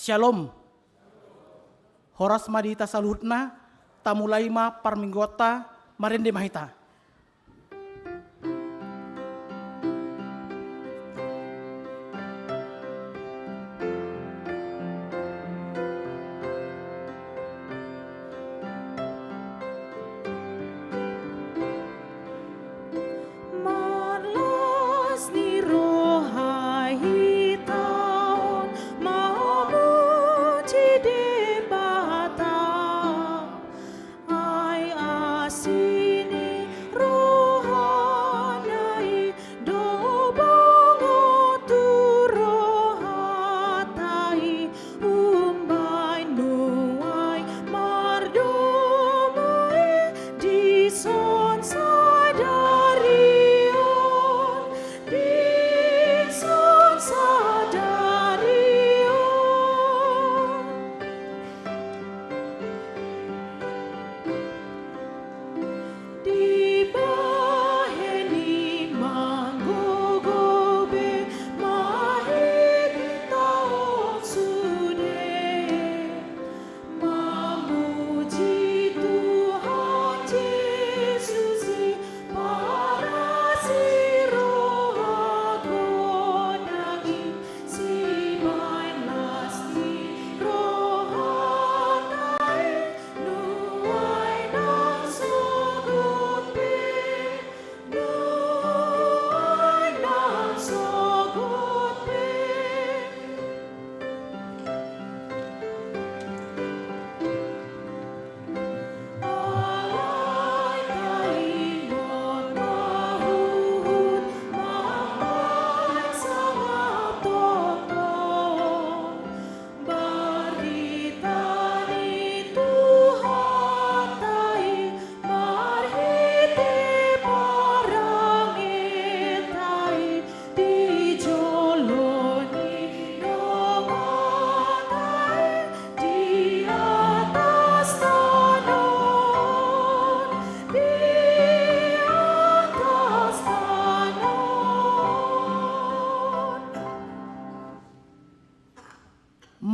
Shalom. Horas madita saluhutna, tamulaima parminggota marende mahita.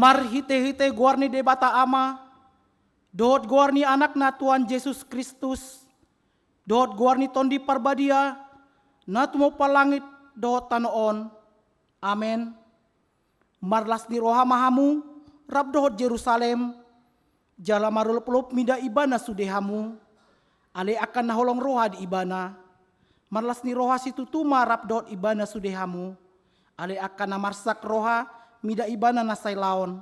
Mar hite-hite guarni debata ama, dohot guarni anak na Tuhan Yesus Kristus, dohot guarni tondi parbadia, na tumo palangit dohot tanoon. Amen. Marlas ni roha mahamu, rab dohot Jerusalem, jala marulup-lup mida ibana sudehamu, ale akan naholong roha di ibana. Marlas ni roha situtuma rab dohot ibana sudehamu, ale akan namarsak roha, mida ibana nasai laon.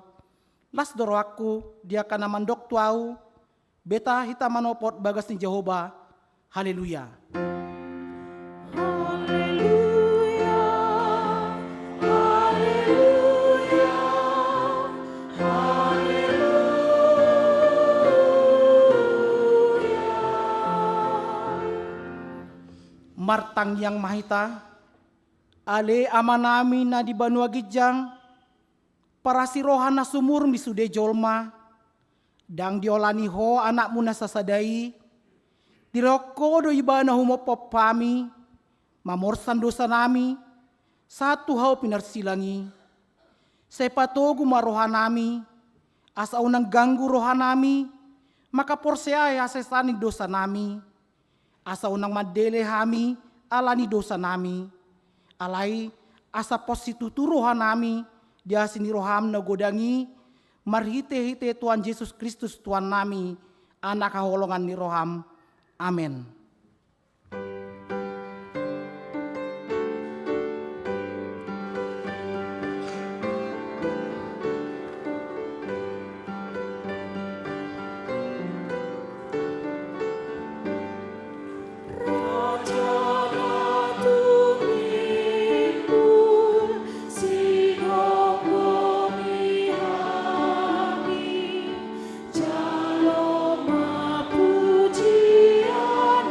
Las doroaku dia kana mandok tuau. Beta hita manopot bagas ni Jehovah. Haleluya. Haleluya. Haleluya. Haleluya. Martang yang mahita. Ale amanami na di Banua Gijang. Para si rohana sumur misude jolma, dang diolani ho anakmu nasasadai, diroko do ibana humo popami, mamorsan dosa nami, satu hau pinarsilangi, sepatogu marohanami, asa unang ganggu rohanami, maka porseai asesani dosa nami, asa unang madele hami, alani dosa nami, alai asa positutu rohanami, dia sini roham na godangi, marhite-hite Tuhan Yesus Kristus Tuhan nami, anak haholongan ni roham. Amen. Pujian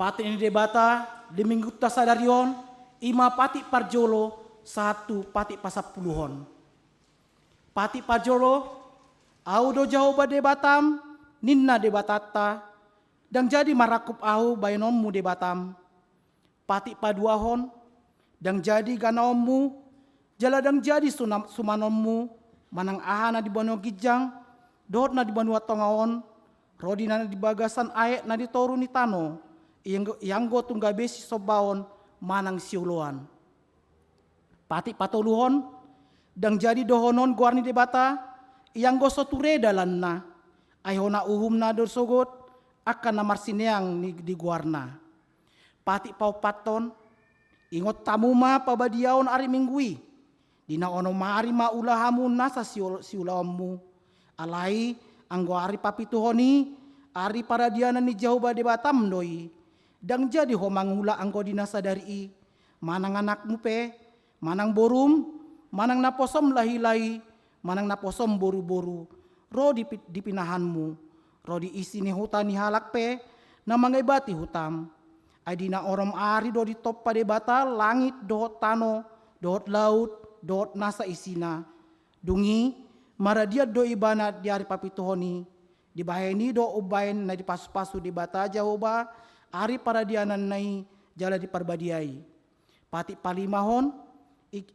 Pati ini debata di minggu tasadarion ima pati parjolo satu pati pasapuluhon. Pati parjolo au do jauh debatam ninna debatata dan jadi marakup au bayonommu debatam. Pati paduahon dan jadi ganaommu jala dan jadi sumanommu manang ahana di banu gijang dot na di banu tongaon rodi na di bagasan ayek na di toru ni tano yang go tungga besi sobaon manang siuluan. Pati patoluhon dan jadi dohonon guarni debata yang go soture dalan na ayona uhum na dorsogot akan namar sineang di guarna. Pati paupaton ingot tamuma pabadiaon ari minggui dina ono mari ma ulahamu nasa siulamu alai anggo ari papituhoni ari para diana ni jauh bade batam doi dang jadi ho mangula anggo dina sadari manang anakmu pe manang borum manang naposom lahi-lahi manang naposom boru-boru ro dipinahanmu ro di isi ni hutani halak pe na mangebati hutam adina orom ari do di top pade bata langit dohot tano dohot laut dohot nasa isina dungi maradia do ibana di ari papituhoni di baheni do ubain na di pasu-pasu di bata jaoba ari para dianan nai jala di parbadiai pati palimahon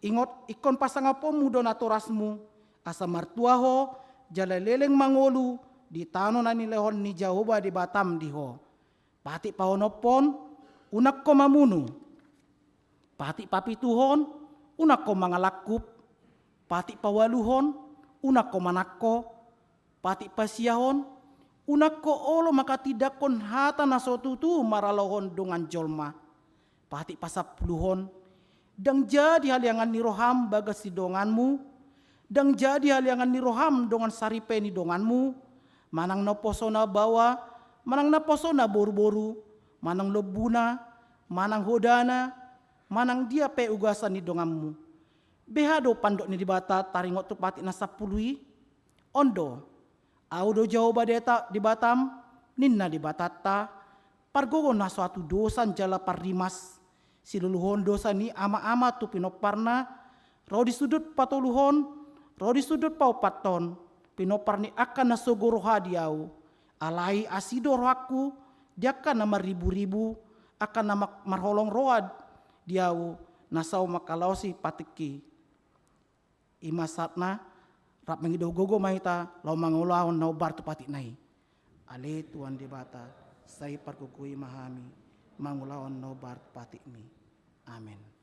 ingot ikon pasangapomu do naturasmu asa martuaho jala leleng mangolu di tano nani lehon ni jaoba di batam diho pati paonopon unak ko mamunu pati papituhon unak ko mangalakup pati pawaluhon unak ko manakko pati pasiahon unak ko olo maka tidak kon hata nasotutu maralohon dengan jolma pati pasapuluhon dang jadi haliangan niroham bagas sidonganmu dang jadi haliangan niroham dengan saripe ni donganmu manang naposona bawa manang naposona boru-boru manang lebuna manang hodana manang dia pe ugasan ni dongammu behado pandok ni dibata taringot tu pati nasapului ondo audo jauh badeta di Batam ninna di batata pargogo na suatu dosan jala parrimas siluluhon dosa ni ama-ama tu pinoparna ro di sudut patoluhon ro di sudut paupaton pinoparni akan nasogoro hadiau alai asido rohaku dia akan nama ribu-ribu akan nama marholong road diau nasau makalausi patiki imasatna rap mengido gogo mahita lau mangulaon nau bartu pati nai ale tuan debata sai parkukui mahami mangulaon nau bartu pati mi amin.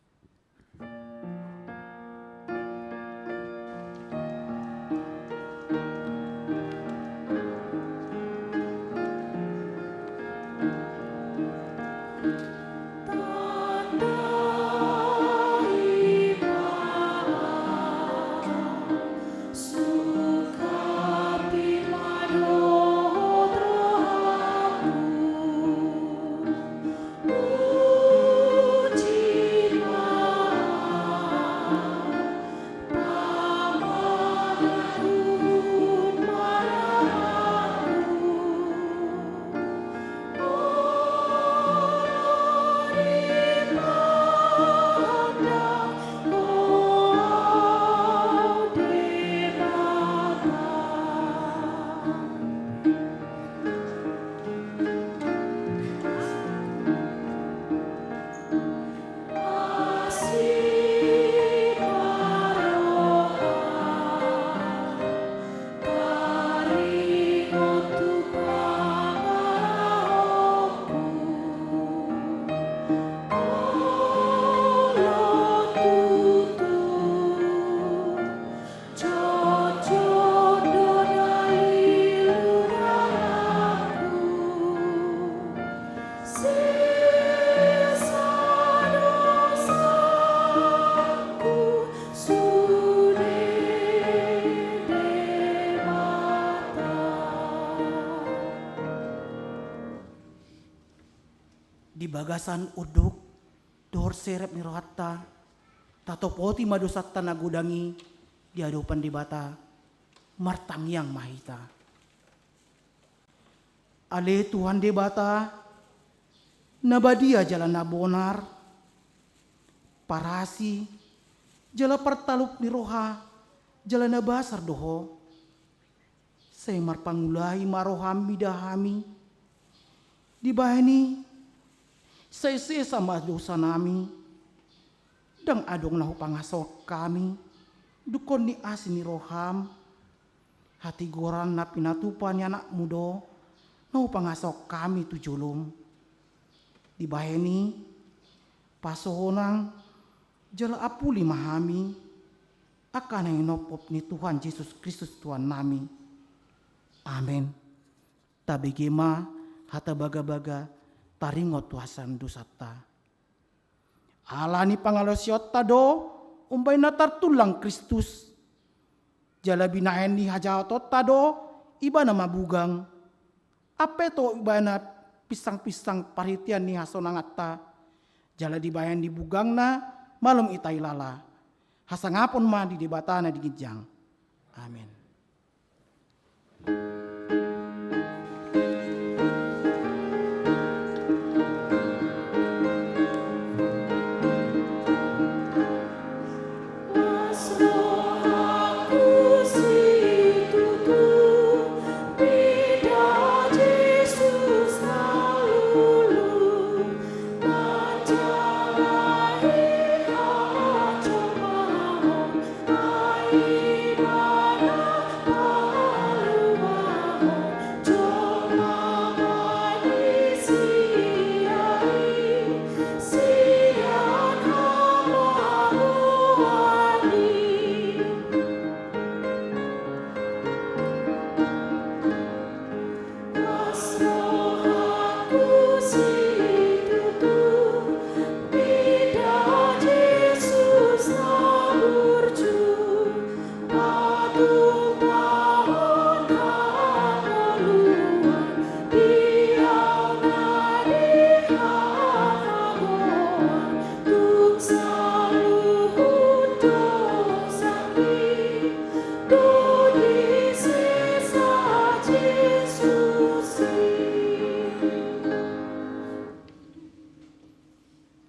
Di bagasan uduk dor serep ni rohatta tato poti madosat tanah gudangi di hadapan di bata martang yang mahita ale Tuhan de bata nabadia jala na bonar, parasi, jala partalup ni roha, jala na basar doho. Saya marpangulahi marohami dahami, dibahani, saya sama dosa nami, dang adong nahu pangasok kami, dukon ni asin ni roham, hati goran na pinatupan anak mudo, nahu pangasok kami tu julum. Dibahani, pasohonang, jala apuli mahami, akan yang nopop ni Tuhan Yesus Kristus Tuhan nami. Amin. Tabegema hata baga-baga taringot tuhasan dosata. Alani pangalosiot tado umbay na tartulang Kristus. Jala binahen ni hajatot tado iba na mabugang. Apeto iba na pisang-pisang paritian ni hasonangata. Jala dibayan dibugang na malum itay lala. Hasangapon ma di debata na digijang. Amin.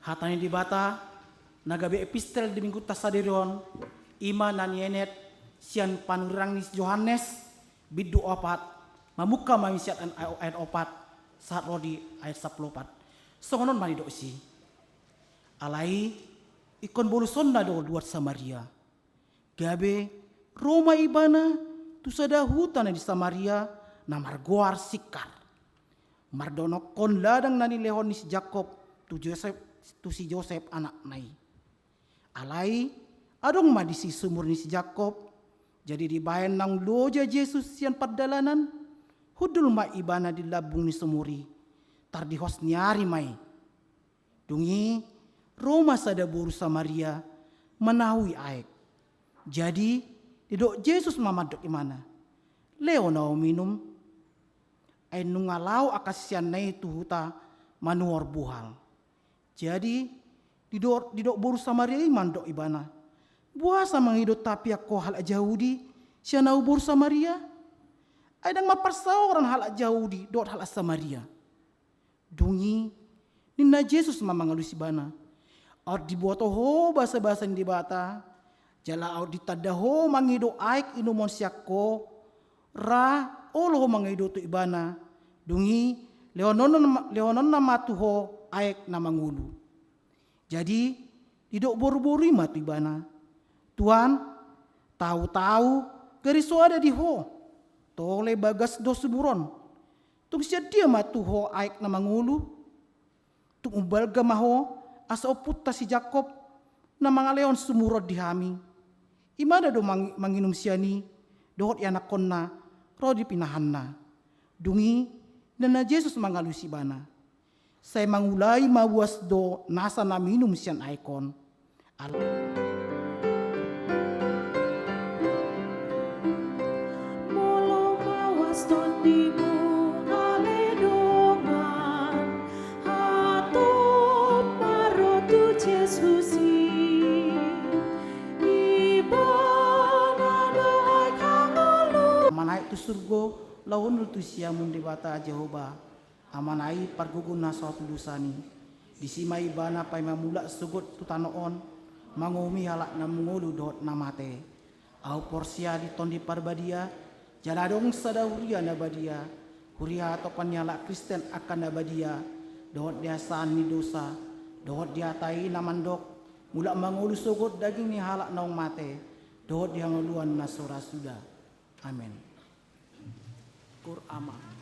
Hatani di bata, nagabi epistel di minggu tasadirion, ima nanienet, sian panurang nis Yohanes, bidu opat, mamuka mamisiat ayat opat, saat rodi ayat 14. Songonon mani dosi. Alai, ikon boluson na do duat Samaria. Gabe, Roma ibana, tusada hutan di Samaria, na margoar sikar. Mardono kon ladang nani lehon nis Jakob, tu si Joseph anak nai. Alai adong madisi sumur ni si Jakob. Jadi dibayan nang loja Yesus sian pardalanan. Hudul ma ibana di labung ni sumuri. Tar di hos nyari mai. Dungi Roma sada buru Samaria menahui aek. Jadi didok Yesus mamadok imana. Leo nau minum. Ay nungalau akasian nai tuhuta manuor buhal. Jadi didok buru Samaria iman dok ibana. Buasa mangidot tapi ako hal Yahudi siya nau buru Samaria. Ay dang maparsaoran hal Yahudi dot hal Samaria. Dungi nina Jesus mamangalus ibana. Or dibuato ho basa-basa di bata. Jala or ditadaho mangido aik inumon siyako. Ra olo mangido tu ibana. Dungi leonon na matuho aek na mangulu. Jadi didok boru-boru matu ibana. Tuhan tahu-tahu gariso ada di ho. Tole bagas do suburon. Tung siya dia matu ho aek na mangulu. Tung umbalga maho asa oputta si Jakob na mga leon sumurod di hami. Imada do manginum siya ni dohot yanakon na rodi pinahan na. Dungi na Jesus mangalusi bana. Saya mangulai mawas do nasa na minum siyan aikon. Molo mawas don dimu aledongan hatop marotu Jesusi ibana doai kangalu Manai tu surgo lawan tu siamun di bata Jehovah. amanai parguguna suatu dosani disimai bana pai mamula sugut tutanoon mangumi halak na mungulu dot namate au porsia di tondi parbadia jaladong sadahuria nabadia huria atau panyala Kristen akan nabadia dot dia sani dosa dot dia tai namandok mula mangulu sugut daging ni halak naung mate dot dia nguluan nasura sudah amin. Kur ama.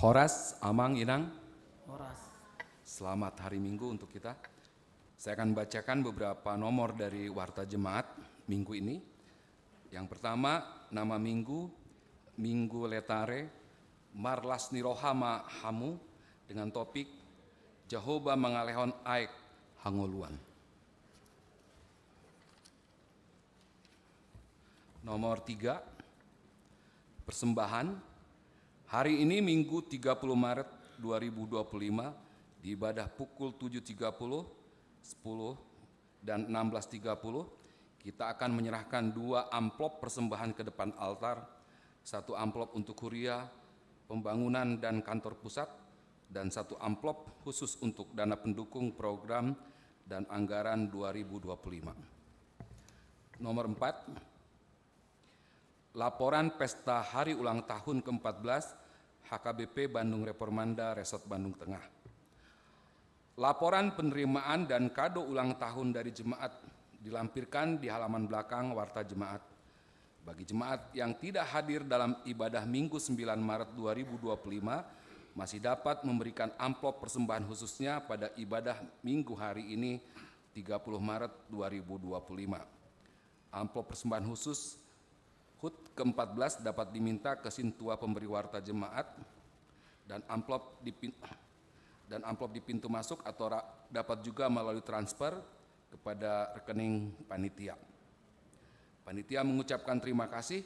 Horas, Amang, Inang, Horas. selamat hari Minggu untuk kita. Saya akan bacakan beberapa nomor dari Warta Jemaat minggu ini. Yang pertama, nama minggu, Minggu Letare, Marlas Nirohama Hamu, dengan topik Jehovah Mengalehon Aik Hangoluan. Nomor 3, persembahan. Hari ini Minggu 30 Maret 2025 di ibadah pukul 7.30, 10 dan 16.30 kita akan menyerahkan 2 amplop persembahan ke depan altar, 1 amplop untuk kuria, pembangunan dan kantor pusat, dan 1 amplop khusus untuk dana pendukung program dan anggaran 2025. Nomor 4, laporan pesta hari ulang tahun ke-14 HKBP Bandung Reformanda Resort Bandung Tengah. Laporan penerimaan dan kado ulang tahun dari jemaat dilampirkan di halaman belakang Warta Jemaat. Bagi jemaat yang tidak hadir dalam ibadah Minggu 9 Maret 2025, masih dapat memberikan amplop persembahan khususnya pada ibadah Minggu hari ini 30 Maret 2025. Amplop persembahan khusus HUT ke-14 dapat diminta ke Sintua pemberi warta jemaat dan amplop di pintu masuk atau dapat juga melalui transfer kepada rekening panitia. Panitia mengucapkan terima kasih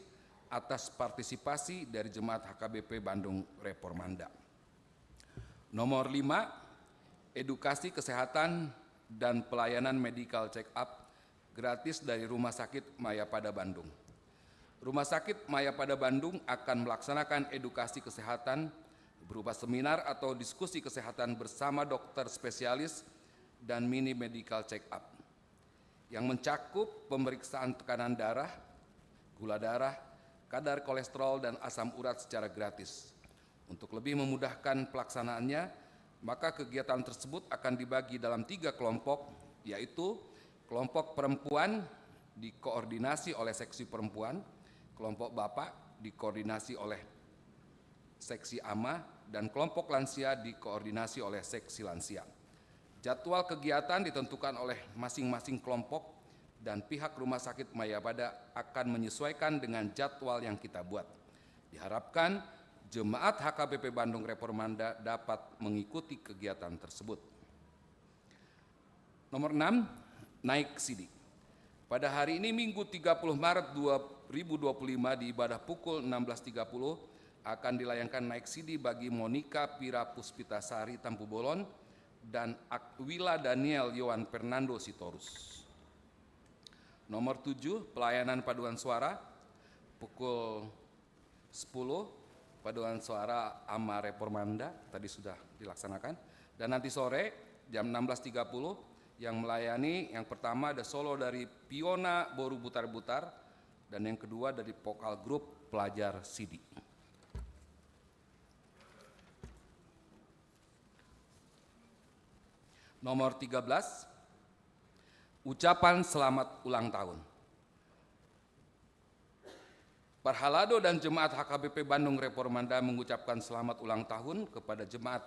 atas partisipasi dari jemaat HKBP Bandung Reformanda. Nomor 5, edukasi kesehatan dan pelayanan medical check up gratis dari Rumah Sakit Mayapada Bandung. Rumah Sakit Mayapada Bandung akan melaksanakan edukasi kesehatan berupa seminar atau diskusi kesehatan bersama dokter spesialis dan mini medical check up yang mencakup pemeriksaan tekanan darah, gula darah, kadar kolesterol dan asam urat secara gratis. Untuk lebih memudahkan pelaksanaannya, maka kegiatan tersebut akan dibagi dalam 3 kelompok, yaitu kelompok perempuan dikoordinasi oleh seksi perempuan, kelompok bapak dikoordinasi oleh seksi AMA, dan kelompok lansia dikoordinasi oleh seksi lansia. Jadwal kegiatan ditentukan oleh masing-masing kelompok dan pihak Rumah Sakit Mayapada akan menyesuaikan dengan jadwal yang kita buat. Diharapkan jemaat HKBP Bandung Reformanda dapat mengikuti kegiatan tersebut. Nomor 6, naik sidi. Pada hari ini Minggu 30 Maret 2025 di ibadah pukul 16.30 akan dilayangkan naik sidi bagi Monica Pira Puspitasari Tampu Bolon dan Akwila Daniel Yohan Fernando Sitorus. Nomor 7, pelayanan paduan suara pukul 10, paduan suara AMA Reformanda tadi sudah dilaksanakan, dan nanti sore jam 16.30 yang melayani yang pertama ada solo dari Piona Boru Butar-Butar dan yang kedua dari vokal grup Pelajar Sidi. Nomor 13, ucapan selamat ulang tahun. Parhalado dan jemaat HKBP Bandung Reformanda mengucapkan selamat ulang tahun kepada jemaat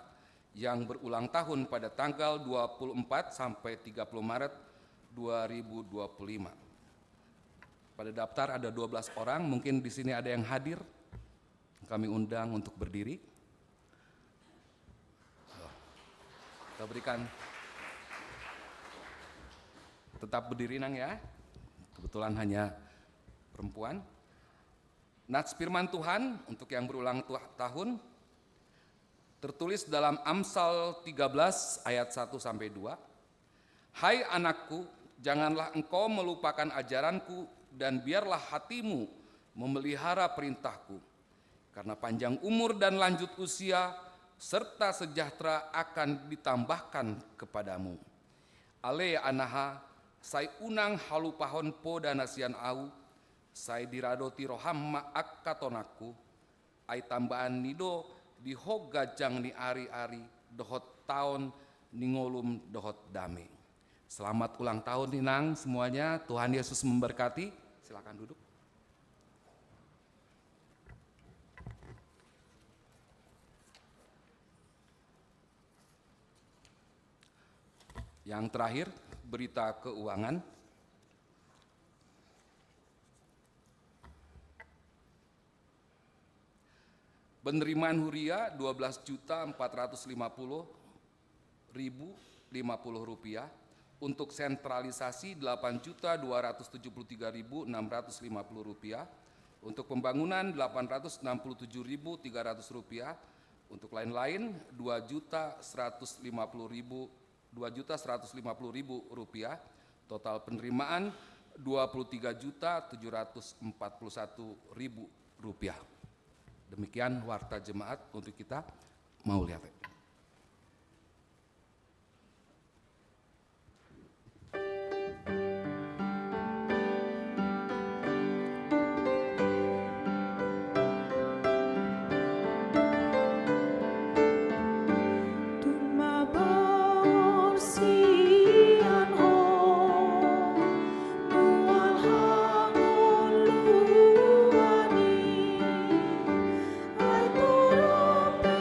yang berulang tahun pada tanggal 24 sampai 30 Maret 2025. Pada daftar ada 12 orang, mungkin di sini ada yang hadir. Kami undang untuk berdiri. Kita berikan. Tetap berdiri nang ya, kebetulan hanya perempuan. Nats firman Tuhan untuk yang berulang tahun tertulis dalam Amsal 13 ayat 1-2. Hai anakku, janganlah engkau melupakan ajaranku dan biarlah hatimu memelihara perintahku. Karena panjang umur dan lanjut usia serta sejahtera akan ditambahkan kepadamu. Ale anaha sai unang halupahon po danasian au, sai diradoti rohamma akkatonaku, ai tambahan nido diho gajang ni ari-ari, dohot tahun ningolum dohot dame. Selamat ulang tahun Ninang semuanya, Tuhan Yesus memberkati. Silakan duduk. Yang terakhir, berita keuangan. Penerimaan huria Rp12.450.050, untuk sentralisasi Rp8.273.650, untuk pembangunan Rp867.300, untuk lain-lain Rp2.150.000, total penerimaan Rp23.741.000. Demikian warta jemaat untuk kita mau lihat. Ai toro pe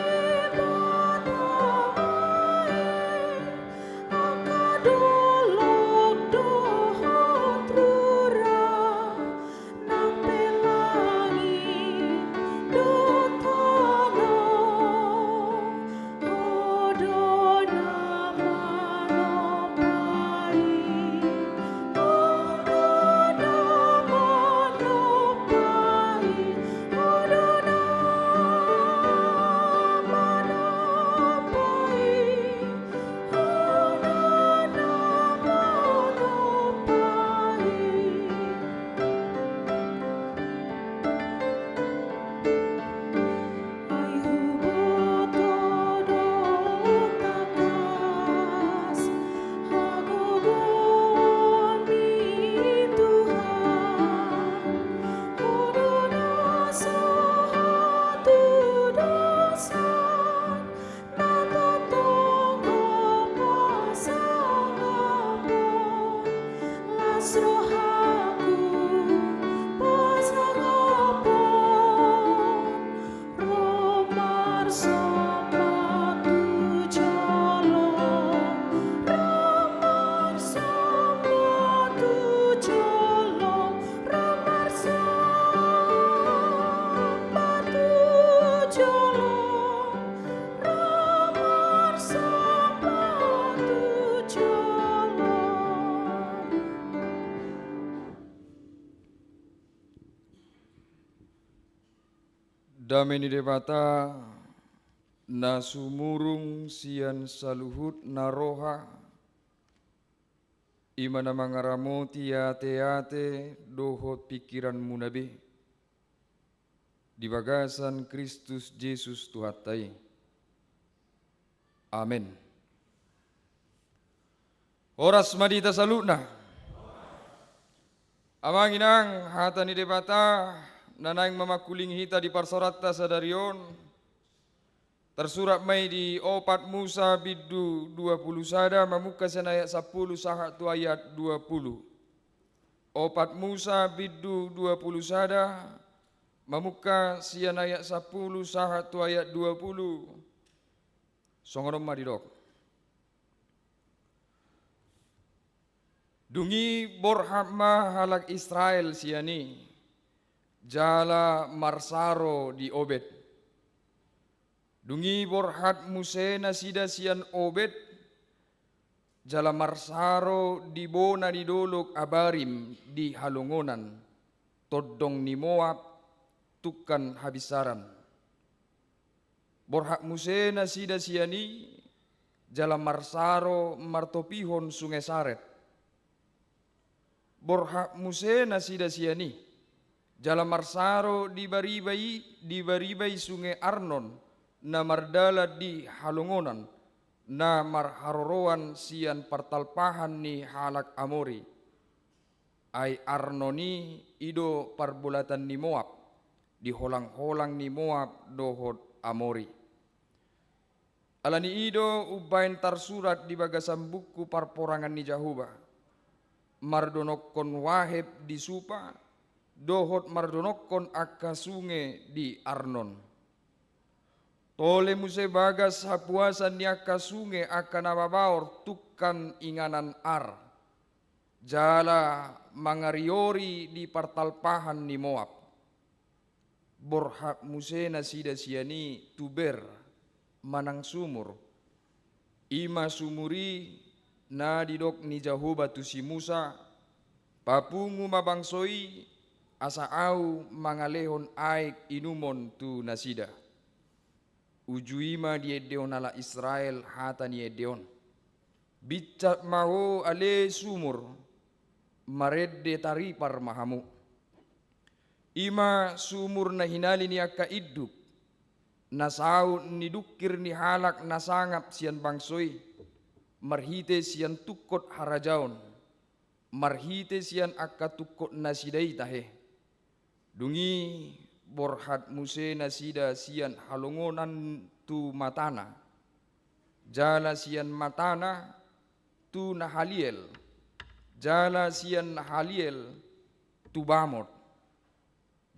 Dameni debata na sumurung sian saluhut naroha imana mangaramo ate dohot pikiran munabe di bagasan Kristus Yesus Tuhatai. Amin. Oras madita salutna. Amanginang hatani debata nanaing mamakuling hita di parsorata sadarion tersurat mai di opat Musa bidu 20 sada mamuka sen ayat 10 sahat tu ayat 20. Opat Musa bidu 20 sada mamuka sian ayat 10 sahat tu ayat 20. Songorom madidok. Dungi borhama halak Israel siani jala marsaro di Obed. Dungi borhat musena sida sian Obed jala marsaro di bona di dolok abarim di halungonan todong ni Moab tukan habisaran. Borhat musena sida siani jala marsaro martopihon sungai Saret. Borhat musena sida siani jala marsaro di baribai sungai Arnon na mardala di halungonan na marharoroan sian partalpahan ni halak Amori ay Arnoni ido parbulatan ni Moab di holang-holang ni Moab dohot Amori. Alani ido ubain tarsurat di bagasan buku parporangan ni Jahuba mardonokon waheb di Supa dohot mardonokon akka sunge di Arnon. Tole muse bagas hapuasan ni akka sunge akka nababaor tukan inganan ar. Jala mangariori di partalpahan ni Moab. Borhak muse na sida siani tuber manang sumur. Ima sumuri na didok ni Jahuba tu si Musa. Papungu mabangsoi asa au mangalehon aik inumon tu nasida. Ujuima di edeon ala Israel hata ni edeon. Bicat maho ale sumur maredde taripar mahamu. Ima sumur na hinali ni akka iduk. Nasau ni dukir ni halak nasangap sian bangsoi. Marhite sian tukot harajaon. Marhite sian akka tukot nasidai tahe. Dungi borhat muse nasida sian halungonan tu matana. Jala sian matana tu nahaliel. Jala sian nahaliel tu bamot.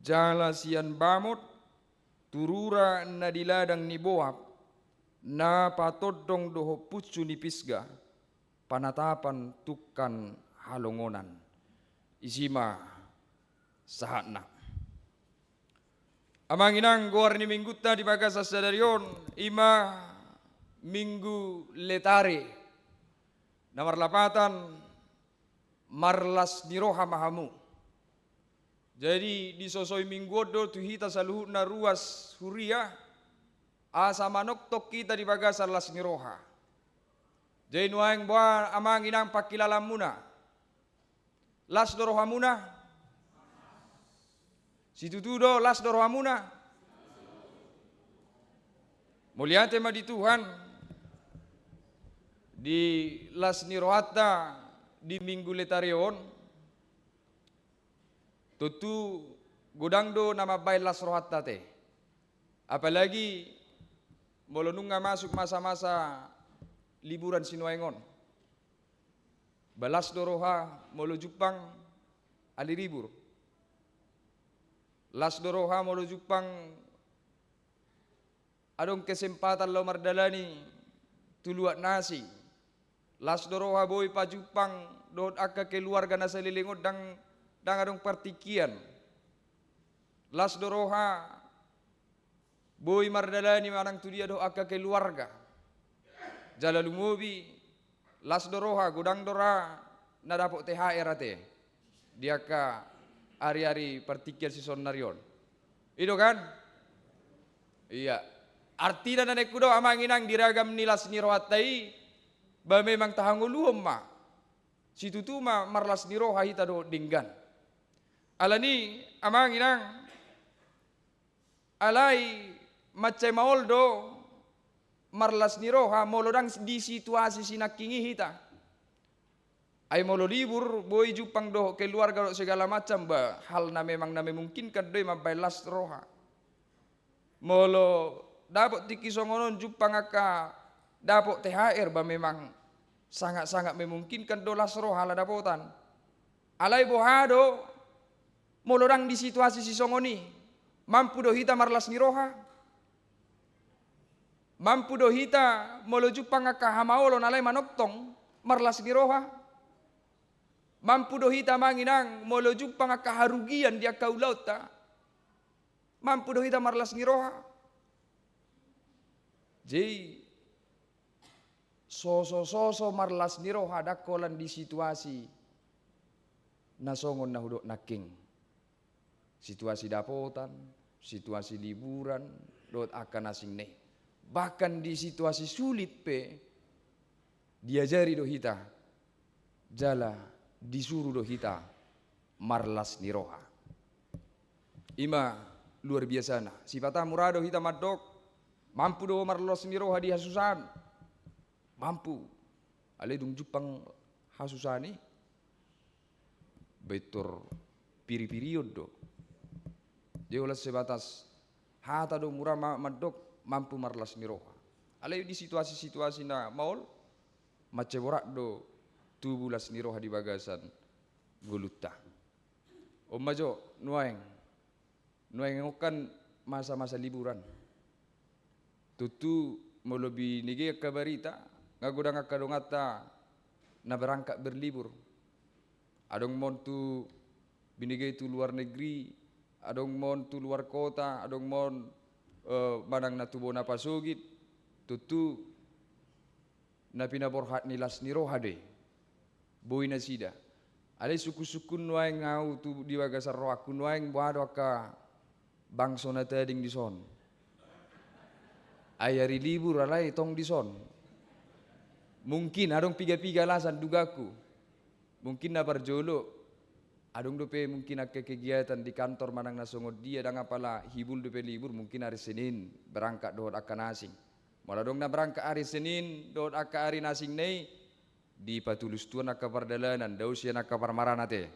Jala sian bamot turura na diladang ni Boab na patodong doho pucu ni Pisga panatapan tukan halungonan. Isima sahatna. Amang inang goar ni mingguta di bagas sadarion ima minggu letare nomor lapatan marlas niroha mahamu. Jadi di sosoi minggodo tu hita saluhut na ruas huria asa manok tok kita di bagas las niroha. Jadi nuaing boa amang inang pakilalam muna. Las doroha muna. Situtudo las doroha muna. Muliate ma di Tuhan di las nirohata di minggu letarion tutu godangdo nama bayi las rohata te. Apalagi molonunga masuk masa-masa liburan sinuaingon. Balas doroha molo Jepang ali libur. Las doroha molo Jepang adong kesempatan lo mardalani tuluat nasi. Las doroha boy pa Jepang dot akka keluarga nasa lilingot dang adong partikian. Las doroha boy mardalani manang tu dia do akka keluarga. Jala lumubi las doroha gudang dora na dapok THR ate. Dia ka hari-hari partikian si sonarion. Itu kan? Iya. Artinya na nekudo amanginang diragam nilas nirohatai ba memang tahanguluhom ma. Situ tu ma marlas niroha hita do dinggan. Alani amanginang alai macai maoldo marlas niroha molodang di situasi sinakingi hita. Ay molo libur boy Jepang do keluarga do segala macam ba hal na memang na memungkinkan do mabaylas roha. Molo dapat tikisongonon Jepang aka dapat THR ba memang sangat-sangat memungkinkan do las roha la dapotan. Alai bohado molodang di situasi sisongoni mampu do hita marlas niroha. Mampu do hita molo Jepang aka hamaolo nalai manoktong marlas niroha. Mampu do hita manginang molo Jepang aka harugian dia kaulaut ta. Mampu do hita marlas niroha. Jadi soso marlas niroha dakolan di situasi nasongon nahudok naking. Situasi dapotan, situasi liburan, dot akan asing ne. Bahkan di situasi sulit pe diajari do hita jala disuruh do hita marlas niroha. Ima luar biasa na. Sifata murado hita madok mampu do marlas niroha di hasusan. Mampu. Ale dung Jepang hasusani betor piri-piriod do. Dia ulas sebatas hata do murah madok mampu marlas niroha. Ale di situasi-situasi na maul maceborak do 17 niroha di bagasan guluta. Om majo nuaeng ngokan masa-masa liburan. Tutu molobi nige kabarita ngagodang akadongata na berangkat berlibur. Adong mon tu binigay tu luar negeri, adong mon tu luar kota, adong mon manang natubo na pasugit. Tutu na pinaborhat nilas niroha de. Boy na sida. Ale suku-sukun nuaeng ngau tu di bagasar roa kun nuaeng buado ka bangso na tading dison. Ayari libur alai tong dison. Mungkin adong piga-piga alasan dugaku. Mungkin na barjolo. Adong dope mungkin ak kegiatan di kantor manang nasongod dia dang apala hibul dope libur mungkin hari Senin berangkat dohot akan asing. Maladong na berangkat hari Senin dohot akan hari nasing nei di patulus tuan aka pardalanan daw siya nakaparmaranate.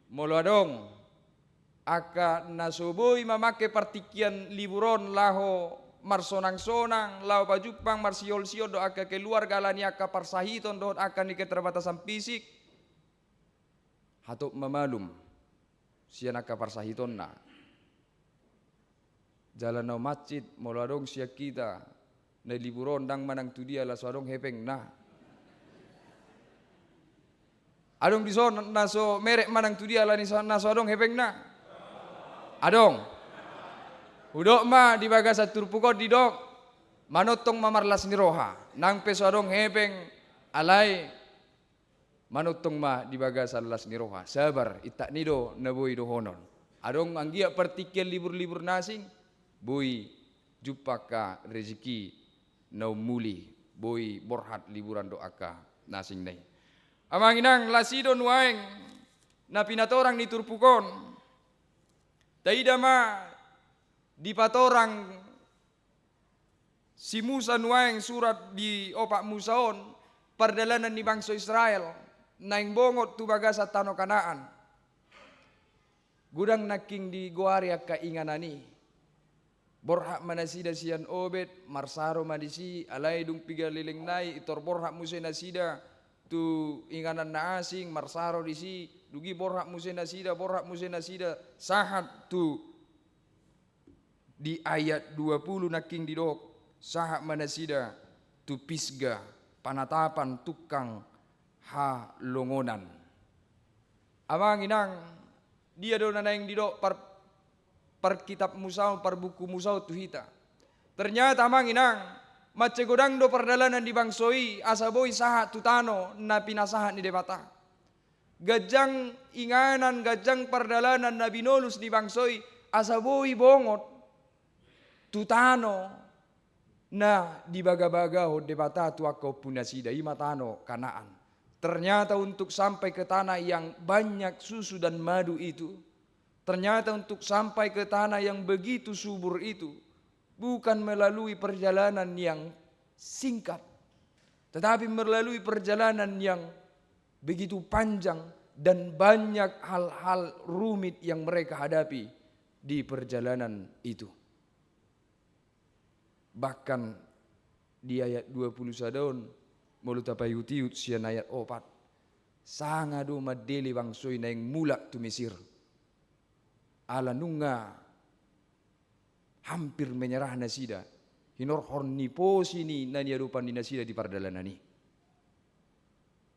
Molo adong aka nasoboy mamake partikian liburon laho marsonang-sonang lao pa Jepang marsiol-siol do aka keluarga lani aka parsahiton do aka ni keterbatasan fisik hatok mamalum siya nakaparsahiton na jalan no masjid molo adong siya kita na liburon dang manang tu dia laso adong hepeng na adong dison naso merek manang tu dia lani naso adong hepeng na adong udok ma di bagasa turpukot di dok manotong mamarlas niroha nang peso adong hepeng alai manotong ma di bagasa las niroha sabar itak nido na boy do honon adong anggia partikel libur-libur nasing boy jupaka rezeki na muli boy borhat liburan do aka nasing nei. Amanginang lasido nuaeng na pinatorang ni turpukon. Taida ma di patorang si Musa nuaeng surat di opak Musaon perdalanan ni bangsa Israel naing bongot tu bagasa tano Kanaan. Gudang naking di goari akka inganani. Borhak manasida sian obet marsaro madisi alai dung piga liling nai itor borhak musay nasida tu inganan na asing marsaro di si dugi borhak musena sida sahat tu di ayat 20 naking didok sahat manasida tu pisga panatapan tukang ha longonan. Amang inang dia do nanaing didok par kitab musau par buku musau tu hita. Ternyata amang inang macegodang do perdalanan di bangsoi asaboi sahat tutano na pinasahat ni debata. Gajang inganan gajang perdalanan na binolus di bangsoi asaboi bongot tutano na di baga-baga ho debata tu ako punasida imatano Kanaan. Ternyata untuk sampai ke tanah yang banyak susu dan madu itu, ternyata untuk sampai ke tanah yang begitu subur itu, bukan melalui perjalanan yang singkat, tetapi melalui perjalanan yang begitu panjang dan banyak hal-hal rumit yang mereka hadapi di perjalanan itu. Bahkan di ayat 21 mulut apa yutiut sian ayat 4 sangado madeli bangsoi naing mulak tu Mesir ala nunga hampir menyerah nasida hinor horni posini nani arupan di nasida di perdalanani.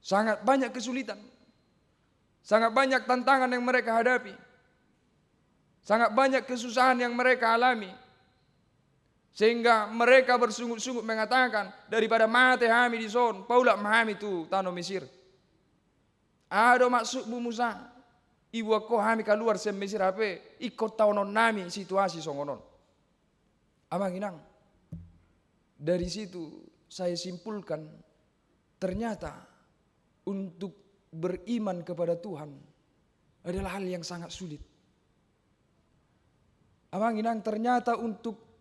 Sangat banyak kesulitan, sangat banyak tantangan yang mereka hadapi, sangat banyak kesusahan yang mereka alami, sehingga mereka bersungut-sungut mengatakan daripada mati kami di son paulak mahami tu tanah Mesir. Ado maksud Bu Musa ibu aku kami keluar sem Mesir apa ikut tahunon nami situasi songonon. Amang inang dari situ saya simpulkan ternyata untuk beriman kepada Tuhan adalah hal yang sangat sulit. Amang inang ternyata untuk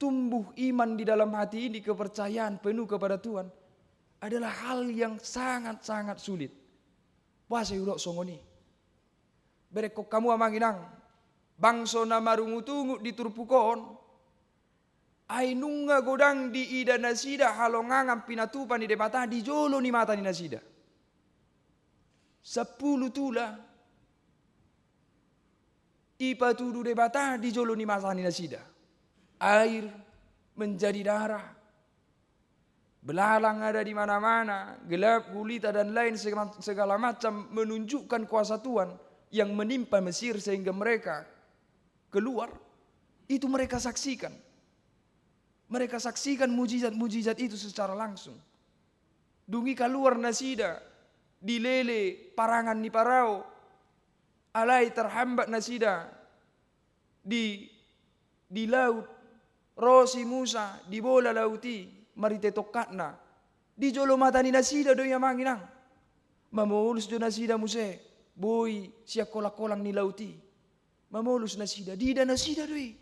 tumbuh iman di dalam hati ini, kepercayaan penuh kepada Tuhan adalah hal yang sangat-sangat sulit. Wah saya udah songoni. Berekok kamu amang inang bangso na marungu-tungu di turpukon ai nunga godang di ida nasida halongangan pinatupan di debata di jolo ni mata ni nasida 10 tula ipatudu debata di jolo ni mata ni nasida. Air menjadi darah, belalang ada di mana-mana, gelap gulita dan lain segala macam menunjukkan kuasa Tuhan yang menimpa Mesir sehingga mereka keluar. Itu mereka saksikan. Mereka saksikan mujizat-mujizat itu secara langsung. Dungi keluar nasida, dilele parangan ni parao, alai terhambat nasida di laut. Rosi Musa di bola lauti marite tokatna di jolo mata ni nasida do yang manginang mamulus do nasida muse boy siap kolak-kolang ni lauti mamulus nasida di dan nasida doi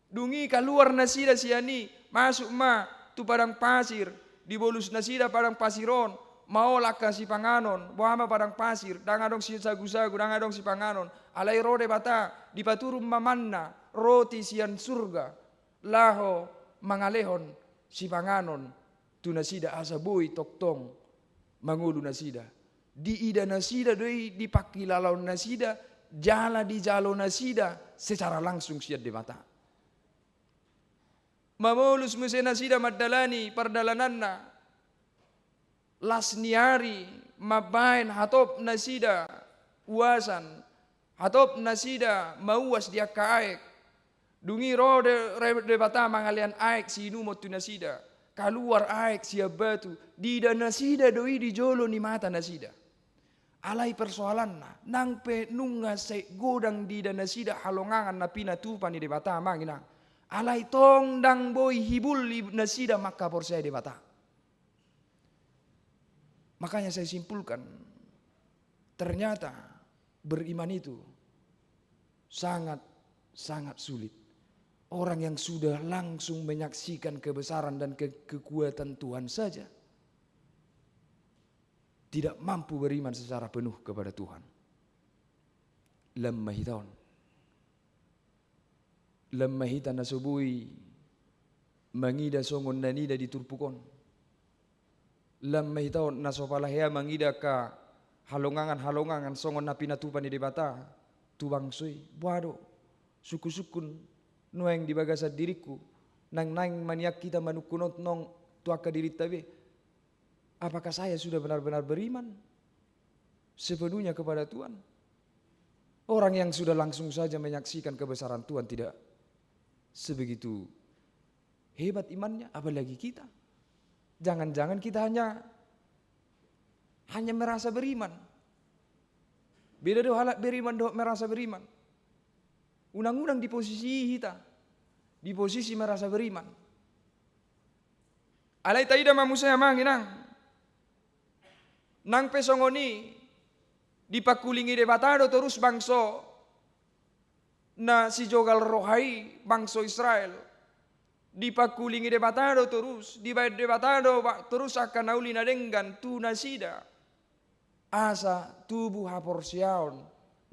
dungi keluar nasida siani masuk ma tu padang pasir di bolus nasida padang pasiron mau laka si panganon bohama padang pasir dangadong si sagu-sagu dangadong si panganon alai rode bata di paturum mamanna roti sian surga laho mangalehon si panganon tu nasida asabui toktong mangulu nasida di ida nasida doi dipaki lalau nasida jala di jalo nasida secara langsung siat di mata mamulus muse nasida maddalani perdalananna lasniari mabain hatop nasida uasan hatop nasida mauas dia kaek dungi rode bata mangalian aek si numo tu nasida keluar aek siap batu di dan nasida doi di jolo ni mata nasida alai persoalan nang pe nunga se godang di dan nasida halongangan na pina tupan di bata mangina alai tong dang boy hibul di nasida maka porsai di bata. Makanya saya simpulkan ternyata beriman itu sangat sulit. Orang yang sudah langsung menyaksikan kebesaran dan kekuatan Tuhan saja tidak mampu beriman secara penuh kepada Tuhan. Lemah hitan nasubui mangida songon nanida di turpukon. lam mahitaw nasopalahya mangida ka halongangan songon na pinatupan ni debata tubang soy buado suku-sukun nueng di bagasa diriku nang maniak kita manukunot nong tuaka diri tabe. Apakah saya sudah benar-benar beriman sepenuhnya kepada Tuhan? Orang yang sudah langsung saja menyaksikan kebesaran Tuhan tidak sebegitu hebat imannya, apalagi kita. Jangan-jangan kita hanya merasa beriman. Beda do halak beriman do merasa beriman. Unang-unang di posisi kita, di posisi merasa beriman. Alay taida mamusaya manginang. Nang pesongoni dipakulingi debatado terus bangso na si jogal rohai bangso Israel. Dipakulingi debatado terus, dibayar debatado terus akan nauli nadenggan tu nasida. Asa tubuh haporsiaon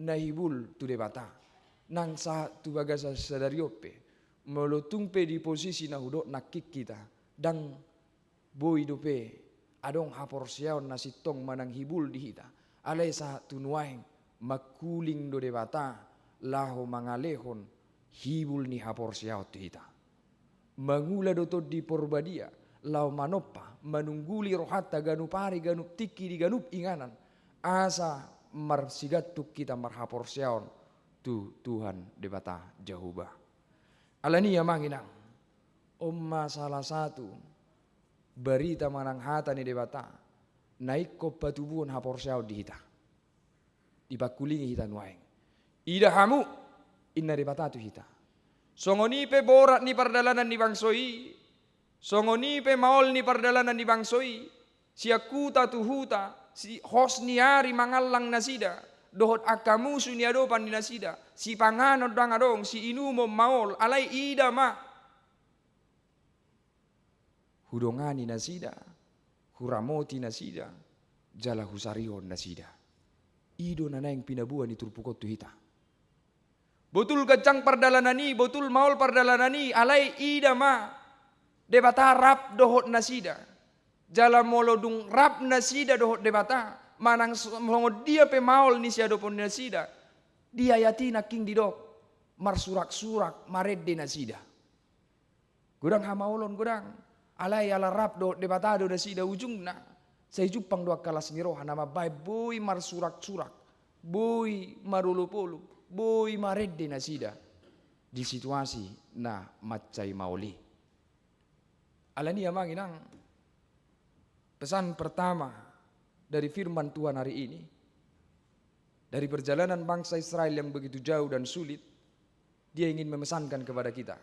nahibul tu debata. Nang sa tu bagasa sadariope melotungpe di posisi nahudok nakik kita dan boy dope adong haporsiaon nasitong manang hibul di hita. Alay sa tunuaing makuling do debata laho mangalehon hibul ni haporsiaon tu hita. Mangula doto di porbadia lau manopa manungguli rohata ganupari ganup tiki di ganup inganan asa marsigatuk kita marhaporsiaon tu Tuhan debata Jehovah. Alani ya manginang omma salah satu berita manang hata ni debata naik ko patubuon haporsiaon di hita dipakulingi hita nuaing ida hamu inna debata tu hita. Songoni pe borat ni perdalanan ni bangsoi. Songoni pe maol ni perdalanan ni bangsoi. Siakuta tuhuta. Si hos ni hari mangalang nasida. Dohot akamu suniadopan ni nasida. Si panganod dangadong. Si inumo maol. Alay ida ma. Hudongani nasida. Huramoti nasida. Jala husarion nasida. Ido na yang pinabuan ni turpukot tuhita. Betul kacang perdalanani, betul maul perdalanani, alai ida ma. Debata rap dohot nasida. Jala molodung rap nasida dohot debata. Manang mongod dia pe maul ni siado pon nasida. Dia yatina king didok. Marsurak-surak maredde nasida. Gudang hamaulon gudang. Alai ala rap dohot debata do nasida ujungna. Saya jupang doa kalas niroha nama baik boy marsurak-surak. Boy marulup-ulup. Boy maredde nasida di situasi na macai mauli. Alani amang inang pesan pertama dari firman Tuhan hari ini dari perjalanan bangsa Israel yang begitu jauh dan sulit, dia ingin memesankan kepada kita,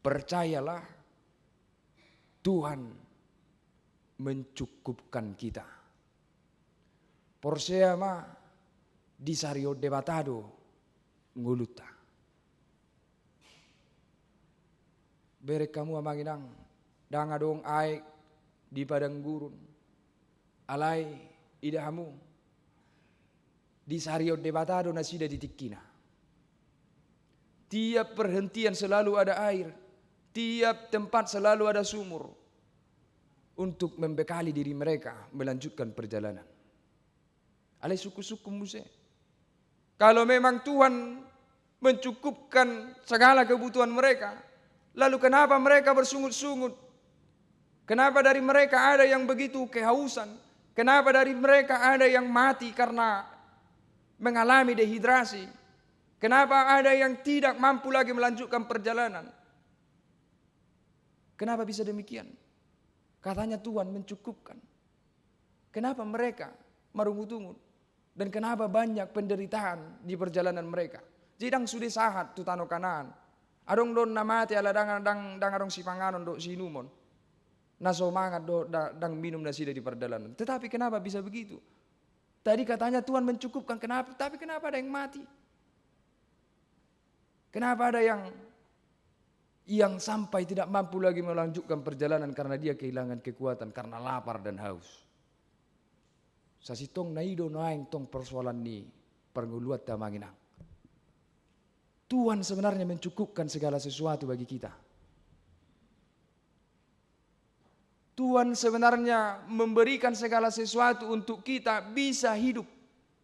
percayalah Tuhan mencukupkan kita. Porseama di sario debatado nguluta. Berek kamu amanginang dangadong ai di padang gurun. Alai idahamu di sario debatado nasida ditikina. Tiap perhentian selalu ada air. Tiap tempat selalu ada sumur. Untuk membekali diri mereka melanjutkan perjalanan. Alai suku-suku muse. Kalau memang Tuhan mencukupkan segala kebutuhan mereka, lalu kenapa mereka bersungut-sungut? Kenapa dari mereka ada yang begitu kehausan? Kenapa dari mereka ada yang mati karena mengalami dehidrasi? Kenapa ada yang tidak mampu lagi melanjutkan perjalanan? Kenapa bisa demikian? Katanya Tuhan mencukupkan. Kenapa mereka marungut-ungut? Dan kenapa banyak penderitaan di perjalanan mereka? Jidang sudah sahat tu tano kanan. Adong don namati ala dang adong si panganon do si numon. Naso mangat do dang minum nasi di perjalanan. Tetapi kenapa bisa begitu? Tadi katanya Tuhan mencukupkan, kenapa? Tapi kenapa ada yang mati? Kenapa ada yang sampai tidak mampu lagi melanjutkan perjalanan karena dia kehilangan kekuatan, karena lapar dan haus? Sasitong naido naing tong persoalan ni pernguluat tamanginang. Tuhan sebenarnya mencukupkan segala sesuatu bagi kita. Tuhan sebenarnya memberikan segala sesuatu untuk kita bisa hidup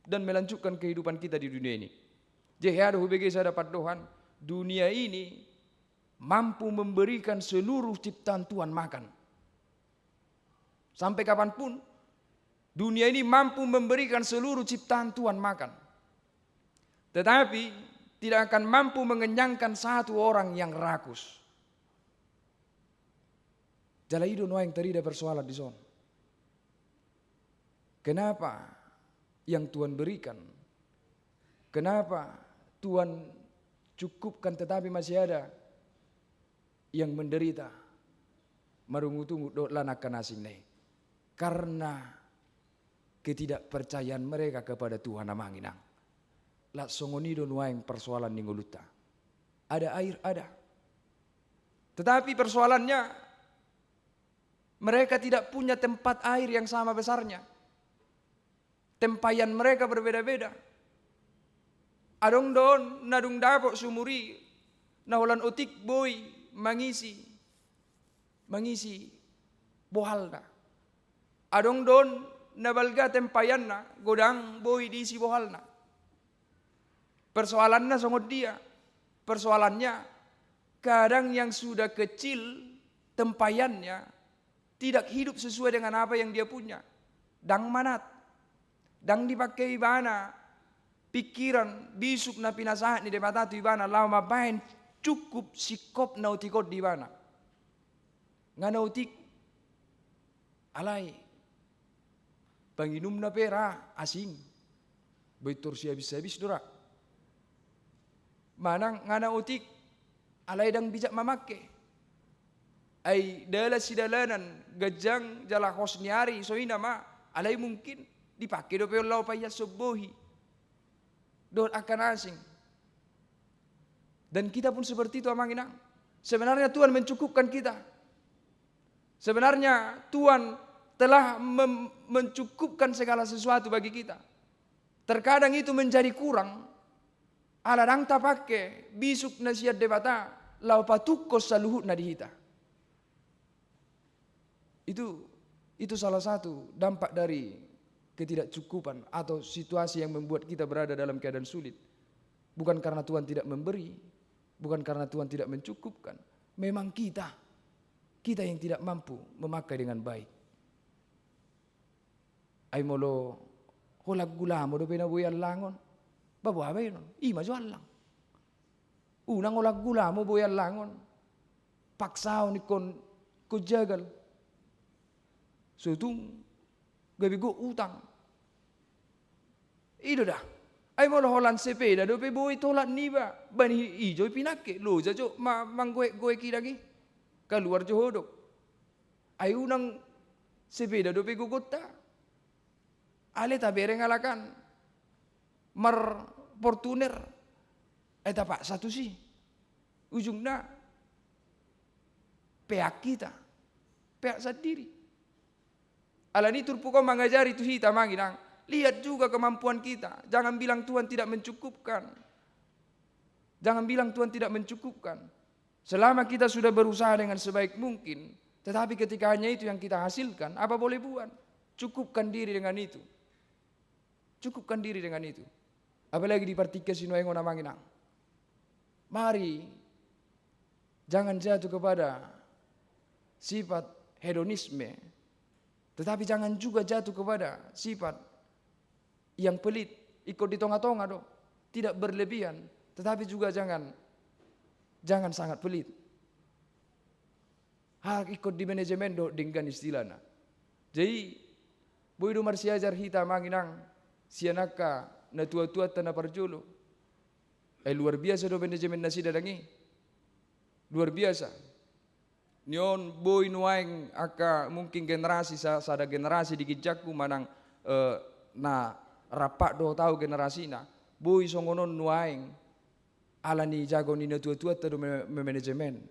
dan melanjutkan kehidupan kita di dunia ini. Jadi ada hubungan saya dapat Tuhan, dunia ini mampu memberikan seluruh ciptaan Tuhan makan. Sampai kapanpun, dunia ini mampu memberikan seluruh ciptaan Tuhan makan. Tetapi tidak akan mampu mengenyangkan satu orang yang rakus. Jala itu yang tadi ada persoalan di sana. Kenapa yang Tuhan berikan? Kenapa Tuhan cukupkan tetapi masih ada yang menderita? Marungu-tungu dot lanakan asing nih. Karena ketidakpercayaan mereka kepada Tuhan amanginang. Lak songonido nuaing persoalan ningoluta. Ada air, ada. Tetapi persoalannya mereka tidak punya tempat air yang sama besarnya. Tempayan mereka berbeda-beda. Adong don nadung dapok sumuri naholan otik boy mangisi bohalna. Adong don nabalga tempayanna godang boy diisi bohalna. Persoalannya songod dia. Persoalannya kadang yang sudah kecil tempayannya tidak hidup sesuai dengan apa yang dia punya. Dang manat. Dang dipakai ibana. Pikiran bisuk na pinasahat ni dematatu ibana. Lau mabahin cukup sikop nautikot di ibana. Nga nautik. Alay. Panginum na pera. Asing. Baitur si habis-habis dora. Manang nga nautik. Alay dang bijak mamakai. Ay dala sidalanan gajang jala hosniari so inama alay mungkin dipakai do pero lau paya sobohi do akan asing. Dan kita pun seperti itu amanginang. Sebenarnya Tuhan mencukupkan kita. Sebenarnya Tuhan telah mencukupkan segala sesuatu bagi kita. Terkadang itu menjadi kurang. Aladang tapake bisuk nasihat debata lau patukos saluhut na dihita. Itu salah satu dampak dari ketidakcukupan atau situasi yang membuat kita berada dalam keadaan sulit. Bukan karena Tuhan tidak memberi, bukan karena Tuhan tidak mencukupkan. Memang kita yang tidak mampu memakai dengan baik. Ay molo holag gula mo do pinabuyan langon. Bawa ba yun? Ima jual lang. Unang holag gula mo buyan langon. Paksaw ni kon kujagal. So itong gabi ko utang. Ito dah. Ay mo laholan sepeda do pe boy tolat ni ba. Bani ijoy pinake. Lo jajo manggoe ki lagi. Keluar jo hodok. Ay unang sepeda do pe gugota. Ale tabereng alakan. Mar Fortuner. Ay tapak satu sih. Ujung na. Peak kita. Peak sendiri. Alani turpu kau mengajari itu hita manginang. Lihat juga kemampuan kita. Jangan bilang Tuhan tidak mencukupkan. Jangan bilang Tuhan tidak mencukupkan. Selama kita sudah berusaha dengan sebaik mungkin. Tetapi ketika hanya itu yang kita hasilkan. Apa boleh buat? Cukupkan diri dengan itu. Cukupkan diri dengan itu. Apalagi di partikel sinuengo na manginang. Mari. Jangan jatuh kepada sifat hedonisme. Tetapi jangan juga jatuh kepada sifat yang pelit, ikut di tonga-tonga do. Tidak berlebihan, tetapi juga jangan sangat pelit. Hak ikut di manajemen do dengan istilahnya. Jadi, boy do marsiajar hita manginang sianaka na tua-tua tanah parjolo. Luar biasa do manajemen nasi dadangi. Luar biasa. Nyon boy nuaing aka mungkin generasi sada generasi di gijakku manang na rapak do tahu generasi na boy songonon nuaing alani jago ni tua-tua teru manajemen.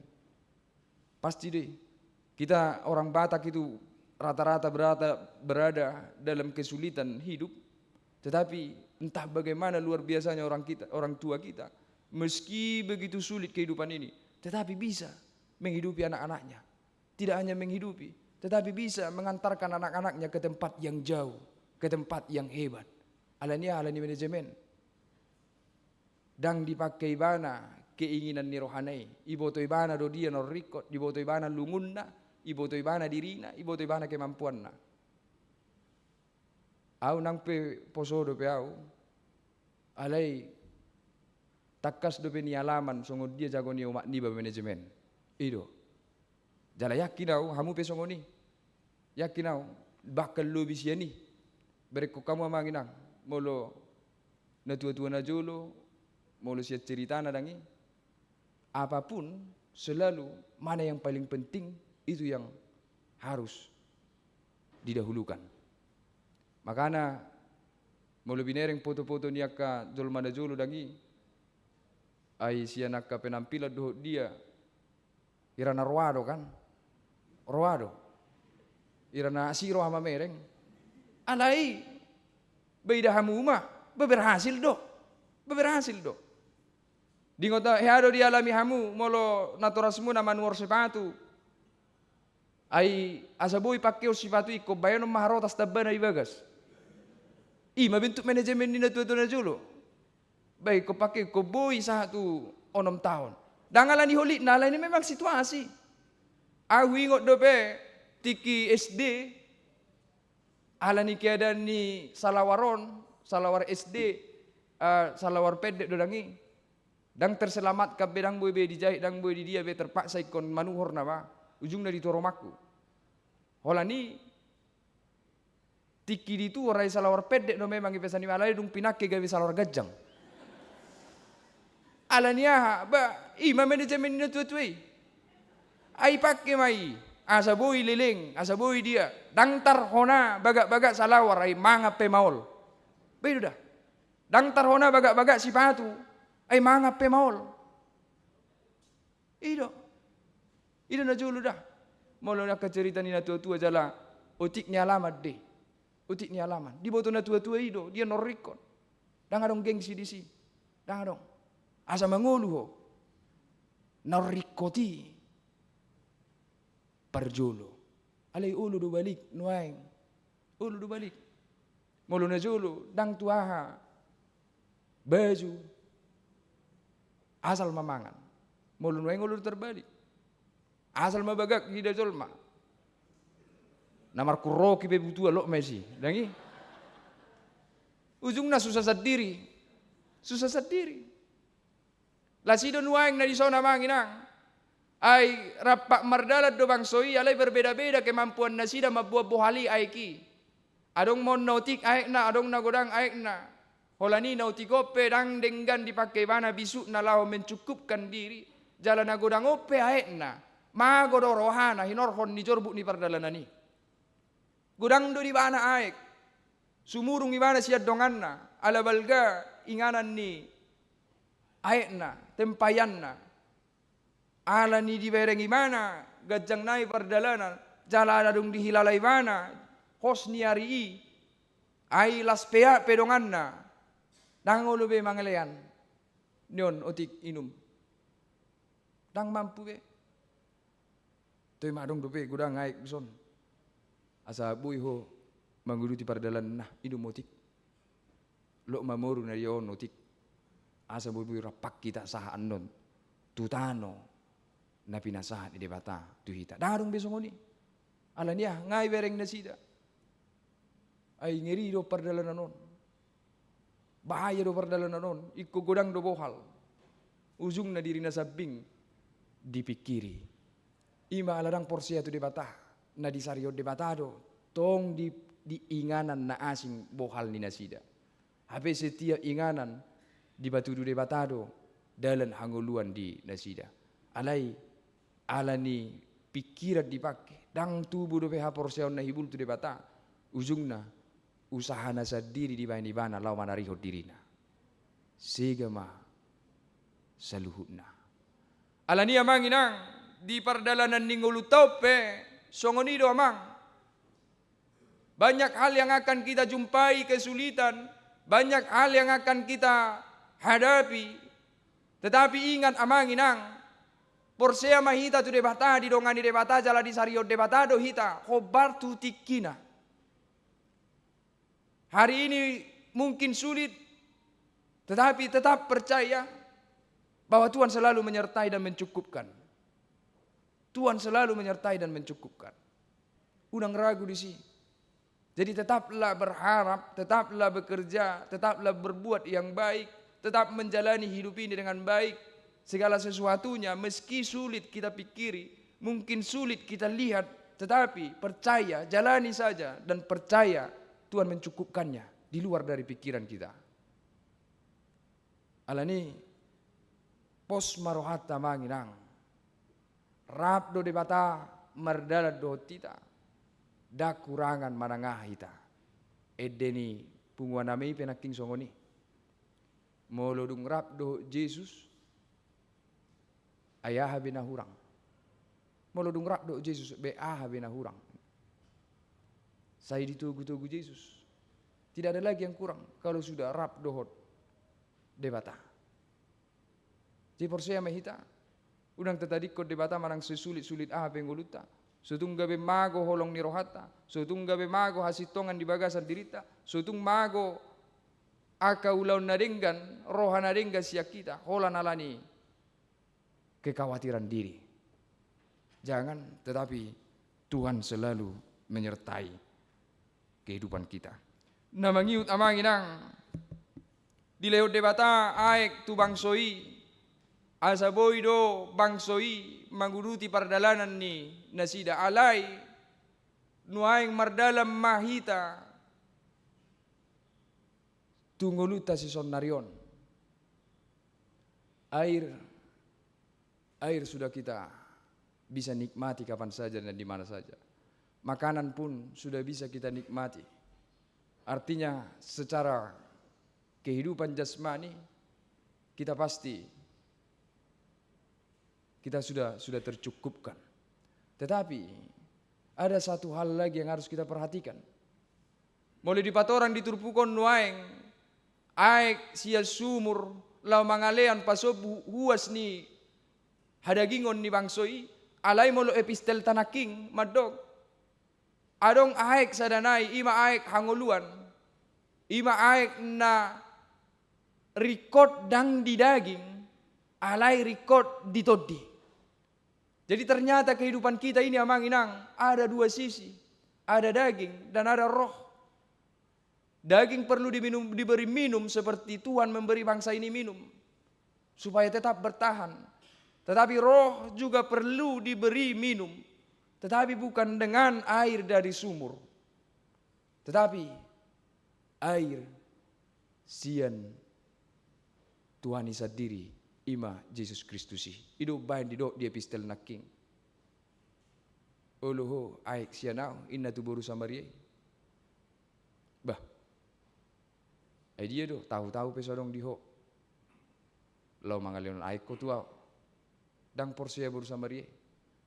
Pasti deh. Kita orang Batak itu rata-rata berada dalam kesulitan hidup. Tetapi entah bagaimana luar biasanya orang tua kita. Meski begitu sulit kehidupan ini, tetapi bisa menghidupi anak-anaknya. Tidak hanya menghidupi, tetapi bisa mengantarkan anak-anaknya ke tempat yang jauh, ke tempat yang hebat. Alania alani manajemen. Dang dipakai bana keinginan ni rohanai. Iboto ibana do dia norikot, iboto ibana lungunna, iboto ibana dirina, iboto ibana kemampuanna. Au nang pe poso do pe au. Alai takas do pe ni alaman songo dia jago ni umat ni ba manajemen. Ido. Jala yakin au hamu pe songo ni. Yakin au bakal lu bisia ni. Bereko kamu amanginang molo na tua-tua na jolo molo sia cerita na dangi. Apapun selalu mana yang paling penting itu yang harus didahulukan. Makana molo binereng foto-foto ni akka jolma da jolo dangi ai sia nakka penampilan do dia irana roado kan roado irana siro hama mereng alai beida hamuma beberhasil do dingota heado dialami hamu molo naturasmu na manuor sepatu ai asabui pakeo sepatu iko bayano maharotas tabana ibagas. Mabentuk manajemen ni na tua-tua na jolo. Baik ko pakai ko boy sa tu 6 tahun. Dangalan ni holit na ini memang situasi. Aku ingot dope tiki SD alani keadaan ni salawar SD salawar pendek dodangi. Dang terselamat ka bedang boy be dijahit dang boy di dia be terpaksa ikon manuhor na ba. Ujung dari toromaku. Holani tiki itu orai salawar pendek no memang ipesani alai dung pinake gawe salawar gajang. Alania ba manajemen ni tuai. Ai pakai mai asaboi leleng, asaboi dia. Dangtar hona bagak-bagak salawar ai manga pe maol. Bedu dah. Dangtar hona bagak-bagak sipatu ai manga pe maol. Ido na julu dah. Molo nak cerita ni na tua-tua jala otik ni alamat deh. Utik ni alaman. Di boto na tua-tua ido, dia norikon. Dang adong gengsi di si. Dang adong. Asa mangolu ho. Norikoti. Parjolo. Alay ulu do balik nuaing. Ulu do balik. Molo na jolo dang tuaha. Baju. Asal mamangan. Molo nuaing ulu terbalik. Asal mabagak hida jolma. Namar kuroki be butua lo mesi. Dangi. Ujungna susah sendiri. Lasido nuaing na disona manginang. Ai rapak mardalat do bangsoi alai berbeda-beda kemampuan nasida mabuah bohali aiki. Adong mon nautik aekna, adong na godang aekna. Holani nautik ope dang denggan dipakai bana bisu na lao mencukupkan diri. Jalan na godang ope aekna. Magodo rohana hinorhon ni jorbuk ni pardalanani. Gudang do di bana aek. Sumurung di bana siat donganna. Ala balga inganan ni aekna, tempayanna. Ala ni di bereng imana, gajang nai pardalanan. Jala adung dihilalai bana. Hos ni ari ai las pea pedonganna. Dangolo be mangelean. Nion otik inum. Dang mampu be. Toy madong dope gudang aek bison. Asa bui ho manguruti pardalan nah idu motik. Lo mamoru na yon notik. Asa bui rapak kita sahaan non. Tutano na pinasahan ide bata tuhita. Darung besongoni. Alania ngai bereng na sida. Ai ngeri do pardalan non. Bahaya do pardalan non. Ikko godang do bohal. Ujung na diri na sabing dipikiri. Ima aladang porsia tu de bata. Na disario debatado tong di inganan na asing bohal ni nasida. Habis setiap inganan di batudu debatado dalam hanguluan di nasida. Alani pikiran dipakai dang tubuh do peha porsion na hibul tu debata ujungna usaha na sadiri di bana law manarihod dirina. Segama saluhutna. Alani amang inang di pardalanan ningulu taupe songonido amang. Banyak hal yang akan kita jumpai kesulitan. Banyak hal yang akan kita hadapi. Tetapi ingat amang inang. Porsea mahita tu debata di dongani debata jala di sario debata do hita khobar tu tikina. Hari ini mungkin sulit, tetapi tetap percaya bahwa Tuhan selalu menyertai dan mencukupkan. Tuhan selalu menyertai dan mencukupkan. Udang ragu di sini. Jadi tetaplah berharap, tetaplah bekerja, tetaplah berbuat yang baik, tetap menjalani hidup ini dengan baik. Segala sesuatunya meski sulit kita pikiri, mungkin sulit kita lihat, tetapi percaya, jalani saja dan percaya Tuhan mencukupkannya di luar dari pikiran kita. Alani pos marohata manginang, rap do debata merdala do tita, da kurangan manangah hita. Edeni punguanami penaking songoni, molodung rap do Yesus, ayah bina hurang. Molodung rap do Yesus beah bina hurang. Saya ditugu-tugu Yesus. Tidak ada lagi yang kurang kalau sudah rap dohot debata. Jadi porsea mehita. Udang tetadikot debata manang sesulit-sulit penguluta. Sutung gabe mago holong ni rohata. Sutung gabe mago hasitongan di bagasan dirita. Sutung mago aka ulau nadenggan roha nadenggan siak kita. Hola nalani kekhawatiran diri. Jangan, tetapi Tuhan selalu menyertai kehidupan kita. Namangiut amanginang di lewat debata aek tu bangsoi asa boido bangsoi manguruti pardalanan ni nasida alai nuaing mardalam mahita tungoluta si sonnarion. Air sudah kita bisa nikmati kapan saja dan di mana saja. Makanan pun sudah bisa kita nikmati. Artinya secara kehidupan jasmani kita pasti kita sudah tercukupkan. Tetapi ada satu hal lagi yang harus kita perhatikan. Mulai di patoran diturpukon nuaeng aek sia sumur lau mangalean pasob huas ni hadagingon ni bangsoi alai molo epistel tanaking madog. Adong aek sadanai ima aek hangoluan, ima aek na rikot dang di daging, alai rikot di todi. Jadi ternyata kehidupan kita ini amang inang ada dua sisi, ada daging dan ada roh. Daging perlu diberi minum seperti Tuhan memberi bangsa ini minum supaya tetap bertahan. Tetapi roh juga perlu diberi minum. Tetapi bukan dengan air dari sumur. Tetapi air sian Tuhan isa diri ima Yesus Kristus. Ido bahan didok di epistel naking. Oloho aik sianau inna tu boru Samaria. Bah. Dia do tahu-tahu pesodong diho. Lau mangalion aik ko tuau. Dang porsia boru Samaria.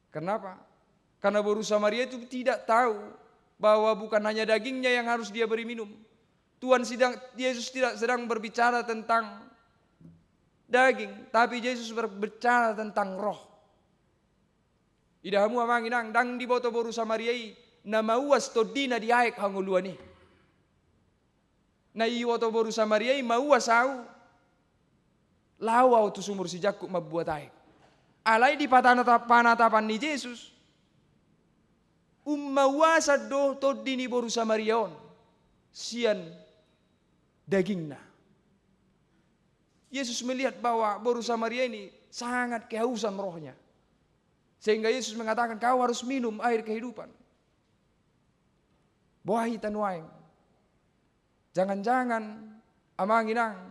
Kenapa? Karena boru Samaria itu tidak tahu bahwa bukan hanya dagingnya yang harus dia beri minum. Yesus tidak sedang berbicara tentang daging, tapi Yesus berbicara tentang roh. Idahamu amanginang dang di boto boru Samaria na mauas todina di aek hanguluani. Na iwoto boru Samaria mauas au lawau tu sumur si Jakub mabuat aek. Alai di panatapan ni Yesus. Umawasa do todini boru Samariaon sian dagingna. Yesus melihat bahwa boru Samaria ini sangat kehausan rohnya. Sehingga Yesus mengatakan kau harus minum air kehidupan. Boahi tanuaing. Jangan-jangan amanginang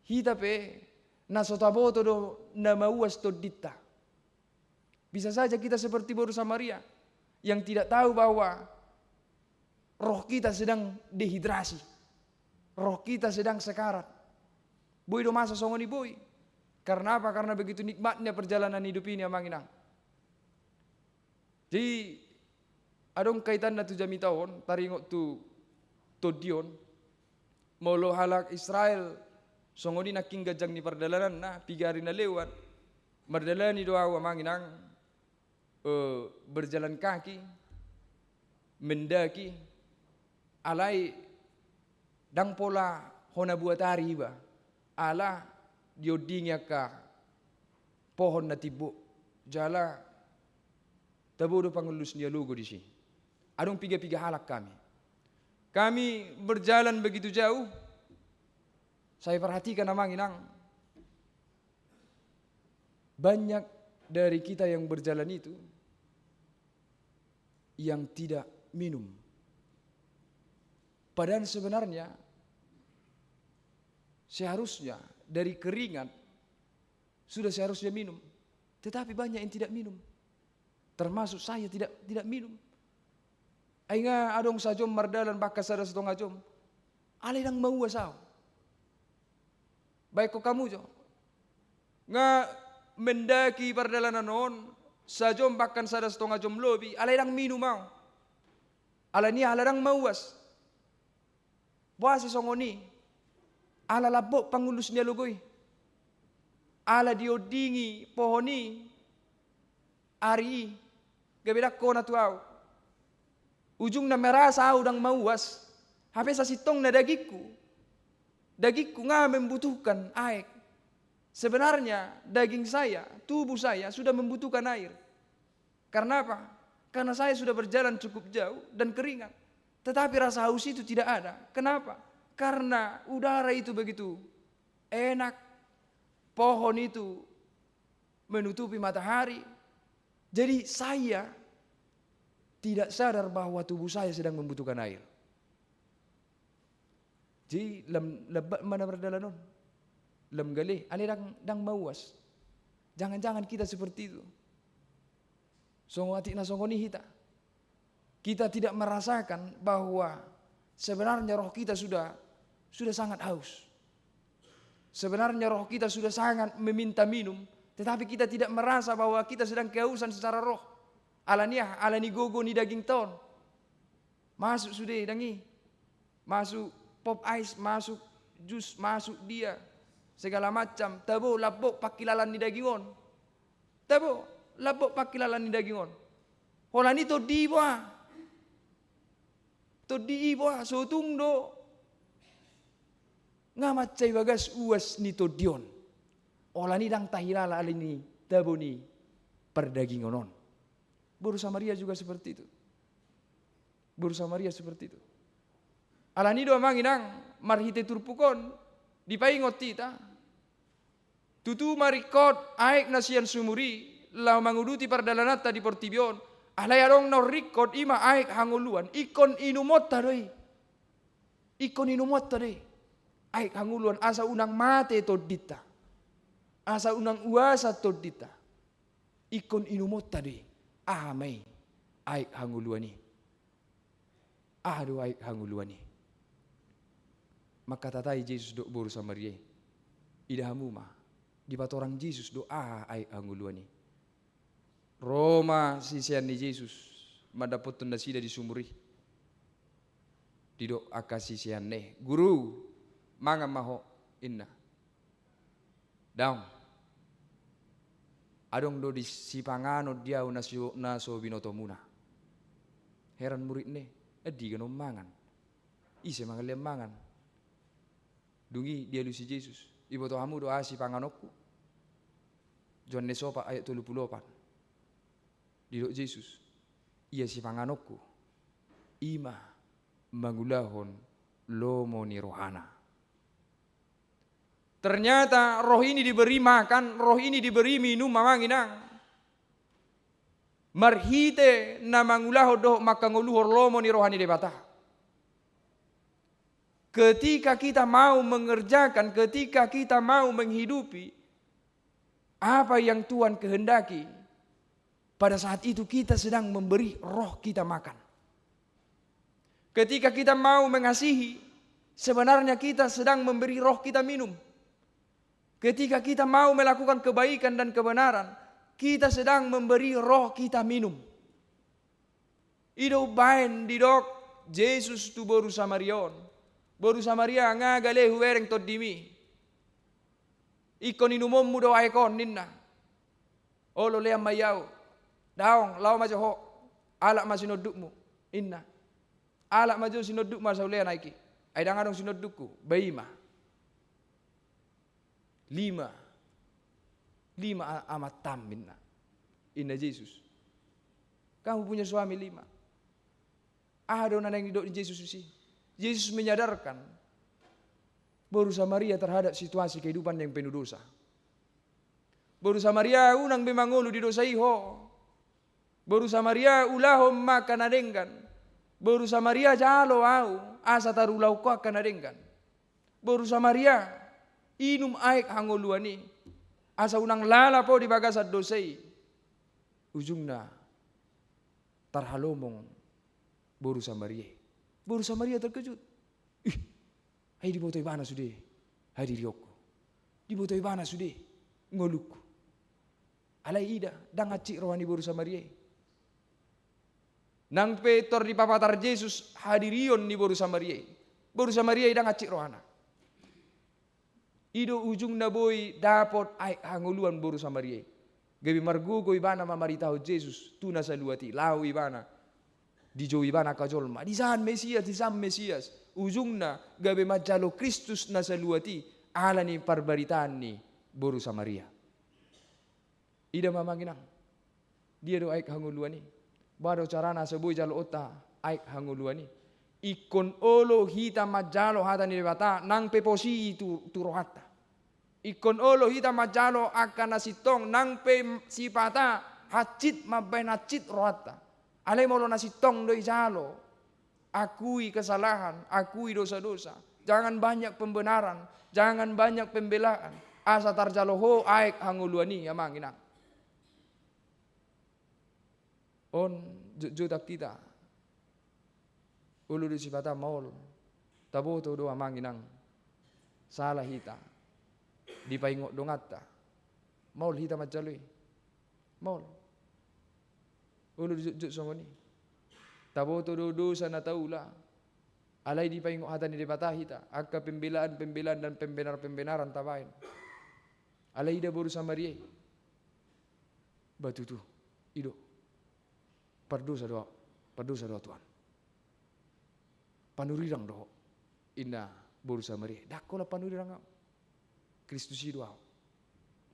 hita pe nasotaboto do namauas todita. Bisa saja kita seperti boru Samaria yang tidak tahu bahwa roh kita sedang dehidrasi. Roh kita sedang sekarat. Boy do masa songoni boy. Karena apa? Karena begitu nikmatnya perjalanan hidup ini amanginang. Jadi adong kaitan na tu jami taon taringot tu todion molo halak Israel songoni naking gajang ni perdalanan na pigari na lewat Mardalani doa wa manginang berjalan kaki, mendaki, alai dang pola hona buat hari ba, ala diodingnya ka pohon na tibo, jala tabodo pangulus dia lugo di sini. Adong piga-piga halak kami. Kami berjalan begitu jauh. Saya perhatikan manginang, banyak dari kita yang berjalan itu yang tidak minum. Padahal sebenarnya seharusnya dari keringat sudah seharusnya minum. Tetapi banyak yang tidak minum. Termasuk saya tidak minum. Ainga adong sajom mardalan bakas ada setengah jom. Ale dang mau asau. Baik ko kamu jo. Nga mendaki pardalanan non sajom bahkan sada setengah jom lobi aladang minum mau alani aladang mauas buasi songoni ala labok pangulus niya lugoy ala diodingi pohoni ari gabidak ko na tuaw ujung na merasa udang mauas hape sa sitong na dagikku nga membutuhkan aek. Sebenarnya daging saya, tubuh saya sudah membutuhkan air. Karena apa? Karena saya sudah berjalan cukup jauh dan keringat. Tetapi rasa haus itu tidak ada. Kenapa? Karena udara itu begitu enak. Pohon itu menutupi matahari. Jadi saya tidak sadar bahwa tubuh saya sedang membutuhkan air. Jadi lebat mana berdalanon? Lem galih, ale dang mawas. Jangan-jangan kita seperti itu. Songwati na songoni hita. Kita tidak merasakan bahwa sebenarnya roh kita sudah sangat haus. Sebenarnya roh kita sudah sangat meminta minum, tetapi kita tidak merasa bahwa kita sedang kehausan secara roh. Alani gogo ni daging ton. Masuk sudah dangi. Masuk pop ice, masuk jus, masuk dia. Segala macam, tabo labok pakilalan ni dagingon. Tabo labok pakilalan ni dagingon. Holani to di ba. To di ba so tungdo. Ngamat cai bagas uas ni to dion. Holani dang tahilala alini tabo ni perdagingonon. Boru Samaria juga seperti itu. Boru Samaria seperti itu. Alani do manginang marhite turpukon dipaingot tita. Tutu marikot aik nasian sumuri lau manguduti perdalanata di Portibion. Alay arong no rikot ima aik hanguluan ikon inumot tadoi. Ikon inumot tadoi. Aik hanguluan asa unang mate todita. Asa unang uasa todita. Ikon inumot tadoi. Amay aik hanguluan ni. Aduh aik hanguluan ni. Maka tatai Yesus do boru Samaria. Idahamu mah di batorang Yesus doa ai anguluani. Roma sisian ni Yesus madapot tunda sida di sumuri. Dido akasisian ne guru manga maho inna. Daung. Adong do di sipangano dia naso binoto muna. Heran murid ne edi ganom mangan. Ise mangalem mangan. Dungi dia lusi Yesus. Ibu tohamu doa si panganokku. John Nesopa ayat 38. Didok Yesus. Ia si panganokku. Ima mangulahon lomo ni rohana. Ternyata roh ini diberi makan, roh ini diberi minum mamanginang. Marhite na mangulaho doh makanguluhor lomo ni rohani debata. Ketika kita mau mengerjakan, ketika kita mau menghidupi apa yang Tuhan kehendaki, pada saat itu kita sedang memberi roh kita makan. Ketika kita mau mengasihi, sebenarnya kita sedang memberi roh kita minum. Ketika kita mau melakukan kebaikan dan kebenaran, kita sedang memberi roh kita minum. Ido bain didok Yesus tu boru Samarion. Boru Samaria nga gale huwereng todimi. Ikon inumom mudo aikon ninna. Olo leam mayau. Daong lau majo ho. Alak ma sinodukmu. Inna. Alak majo sinoduk ma saulea naiki. Ai dangadong sinodukku. Baima. 5 amat tamin na. Inna Yesus. Kamu punya suami 5. Ada orang yang hidup di Yesus sih. Yesus menyadarkan baru Samaria terhadap situasi kehidupan yang penuh dosa. Baru Samaria unang bemangulu di dosa iho. Baru Samaria ulahom makan adengkan. Baru Samaria jalo au asa tarulau ko akan adengkan. Baru Samaria inum aik hangoluani. Asa unang lala po di bagasat dosai. Ujungna tarhalomong baru Samaria. Baru Samaria terkejut. Hai di botoi bana sudah. Hai di liokku. Di botoi bana sudah. Ngolukku. Alai ida dang acik rohani baru Samaria. Nang Peter di papatar Yesus hadirion di baru Samaria. Baru Samaria dang acik rohana. Ido ujung na boy dapot ay hanguluan baru Samaria. Gabi margugo ibana mamaritahu Yesus tuna sa luati lau ibana. Di jo ibana kajolma. Di saan Mesias. Ujungna gabi majalo Kristus na sa luati ala ni parbaritaan ni baru Samaria. Ida mamanginang. Dia do aik hanguluan ni. Bado carana sa boy jalo ota aik hanguluan ni. Ikon olo hita majalo hata ni bata nang peposi itu turohata. Ikon olo hita majalo akan nasitong nang pe sipata hacit mabain hacit rohata. Alay molo nasitong doi jalo. Akui kesalahan, akui dosa-dosa. Jangan banyak pembenaran, jangan banyak pembelaan. Asa tarjalo ho aik hanguluani amang inang. On jutak kita. Ulu di sifata maul. Taboto do amang inang. Salah hita. Di paingok dongata. Maul hita macalui. Maul. Ulu di songoni. Taboto do dosa na taula. Alay di paingok hata ni dipata hita. Akka pembelaan dan pembenaran tabain. Alay ida baru Samaria. Batu tu. Ido. Perdosa doa Tuhan. Panurirang doh. Inna baru Samaria. Dakola panurirang. Kristus doa.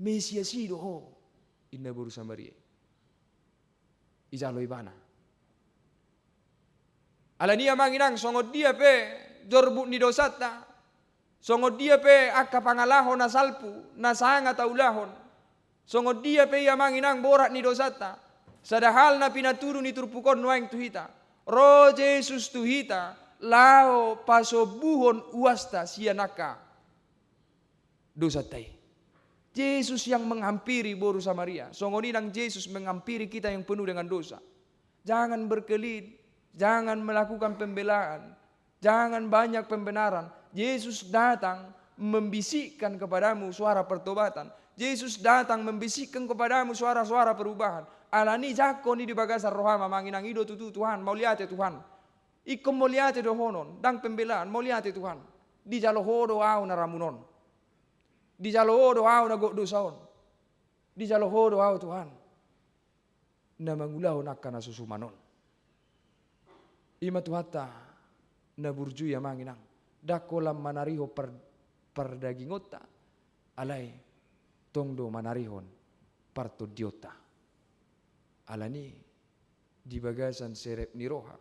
Mesias doa. Inna baru Samaria. Ijalo ibana. Alania manginang songod dia pe jorbuk ni dosata. Songod dia pe akka pangalahon na salpu na sanga taulahon. Songod dia pe ia manginang borak ni dosata. Sadahal na pinaturu ni turpukon nuang tuhita. Ro Jesus tuhita lao pasobuhon uasta sianaka dosatai. Yesus yang menghampiri boru Samaria. Songoninang Yesus menghampiri kita yang penuh dengan dosa. Jangan berkelit. Jangan melakukan pembelaan. Jangan banyak pembenaran. Yesus datang membisikkan kepadamu suara pertobatan. Yesus datang membisikkan kepadamu suara-suara perubahan. Alani jakoni di bagasar rohama manginang ido tutu Tuhan. Mau lihat ya Tuhan. Ikom mau lihat ya dohonon. Dang pembelaan. Mau lihat ya Tuhan. Di jalo hodo au na ramunon. Di jalo hodo au na gok dosaon. Di jalo hodo au Tuhan. Na mangulahon akan na susumanon. Ima tuhata na burju ya manginang. Dakolam manariho perdagingota. Alay tongdo manarihon partodiota. Alani di bagasan serep ni roha.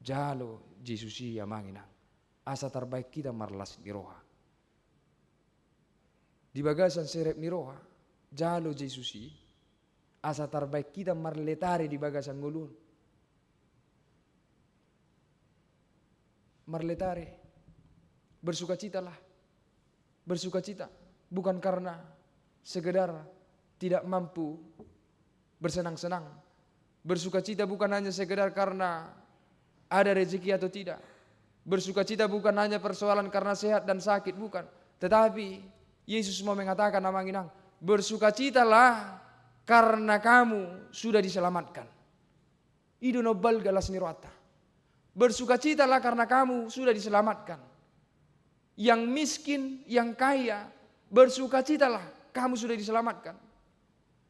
Jalo Jesusi ya manginang. Asa terbaik kita marlas ni roha. Di bagasan serep ni roha. Jalo Jesusi. Asa terbaik kita marletari di bagasan ngulun. Marletare, bersukacitalah, bersukacita bukan karena sekedar tidak mampu bersenang-senang, bersukacita bukan hanya sekedar karena ada rezeki atau tidak, bersukacita bukan hanya persoalan karena sehat dan sakit, bukan, tetapi Yesus mau mengatakan amang inang, bersukacitalah karena kamu sudah diselamatkan. Ido nobal galas nirwata. Bersukacitalah karena kamu sudah diselamatkan. Yang miskin, yang kaya, bersukacitalah kamu sudah diselamatkan.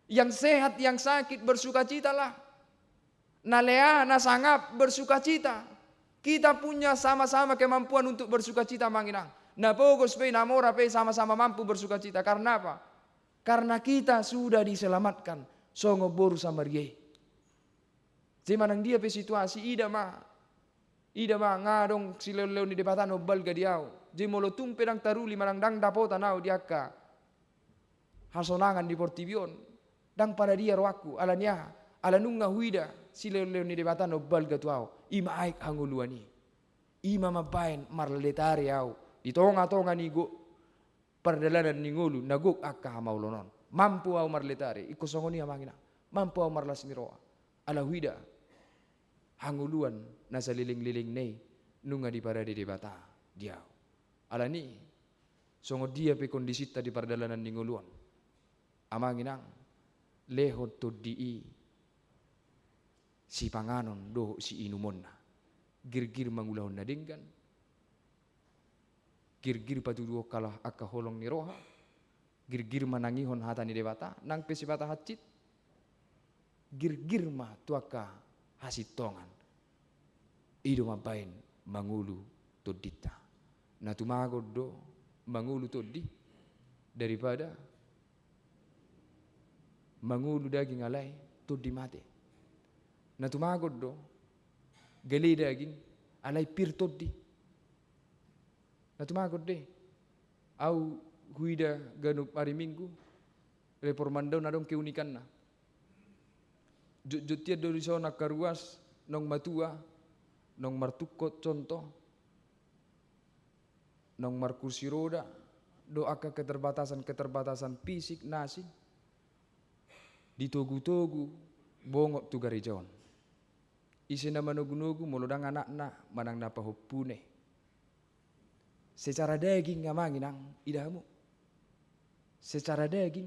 Yang sehat, yang sakit bersukacitalah. Nalea, nasangap bersukacita. Kita punya sama-sama kemampuan untuk bersukacita manginang. Na pogos pe namora pe sama-sama mampu bersukacita. Karena apa? Karena kita sudah diselamatkan. Songo boru samarie. Zemanang dia pe situasi ida ma ngadong sileo ni debatano balga diau. Jemolo tung pedang taruli manang dang dapota nau diaka. Hasonangan di Portibion. Dang pada dia roaku alanya alanunga huida sileo ni debatano balga tuau. Ima aik hanguluani. Ima mabain marletari au. Di tonga-tonga nigo perdalanan ningulu naguk akka hamaulonon. Mampu au marletari ikosongoni amangina. Mampu au marlas miroa. Ala huida hanguluan nasa liling-liling nei nunga di pada di debata diau. Ala ni songo dia pe kondisita di perdalanan ninguluan. Amanginang lehot to dii si panganon doh si inumonna. Gir-gir mangulahon na dinggan. Gir-gir patuduo kalah akka holong ni roha. Gir-gir manangihon hata ni debata. Nang pesipata hacit. Gir-gir ma tuaka hasitongan. Ido mabain mangulu todita. Na tumagod do mangulu todi. Daripada mangulu daging alay todi mate. Na tumagod do gali daging alay pir todi. Na tumagod de. Au huida ganup hari Minggu. Reformando na dong keunikan na. Jutia do riso nakaruas nong matua nong martukot contoh nong markursi roda do aka keterbatasan fisik nasi ditogu-togu bongok tu garijon isi nama nugu-nugu muludang anak na manang napahupune secara daging ngamanginang idamu secara daging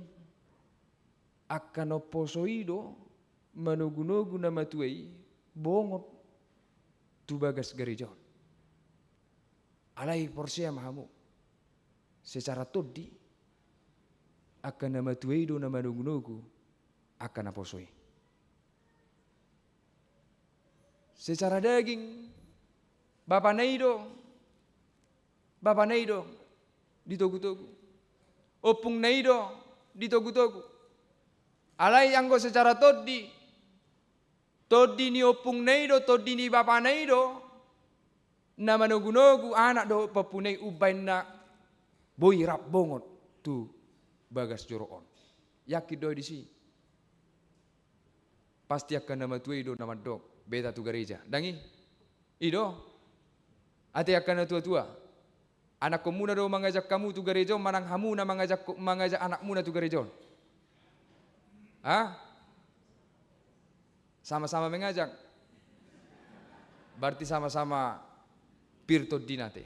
akan oposoido manugu-nugu na matuai bongot tu bagas garijon. Alai porsia mahamu. Secara todi akan na matuai do na manugu-nugu akan naposoi. Secara daging Bapa neido ditogu-togu. Opung neido ditogu-togu. Alai anggo secara todi ni opung neido, todi ni bapa neido, na manogu-nogu anak do papunay ubay na boy rap bongot tu bagas joroon. Yakid do di si. Pasti akan nama tuai do nama dok beta tu gereja. Dangi, ido, ate akan na tua-tua. Anak komuna do mengajak kamu tu gereja, manang hamu na mengajak anakmu na tu gereja. Hah? Sama-sama mengajak. Berarti sama-sama pirtod di nate.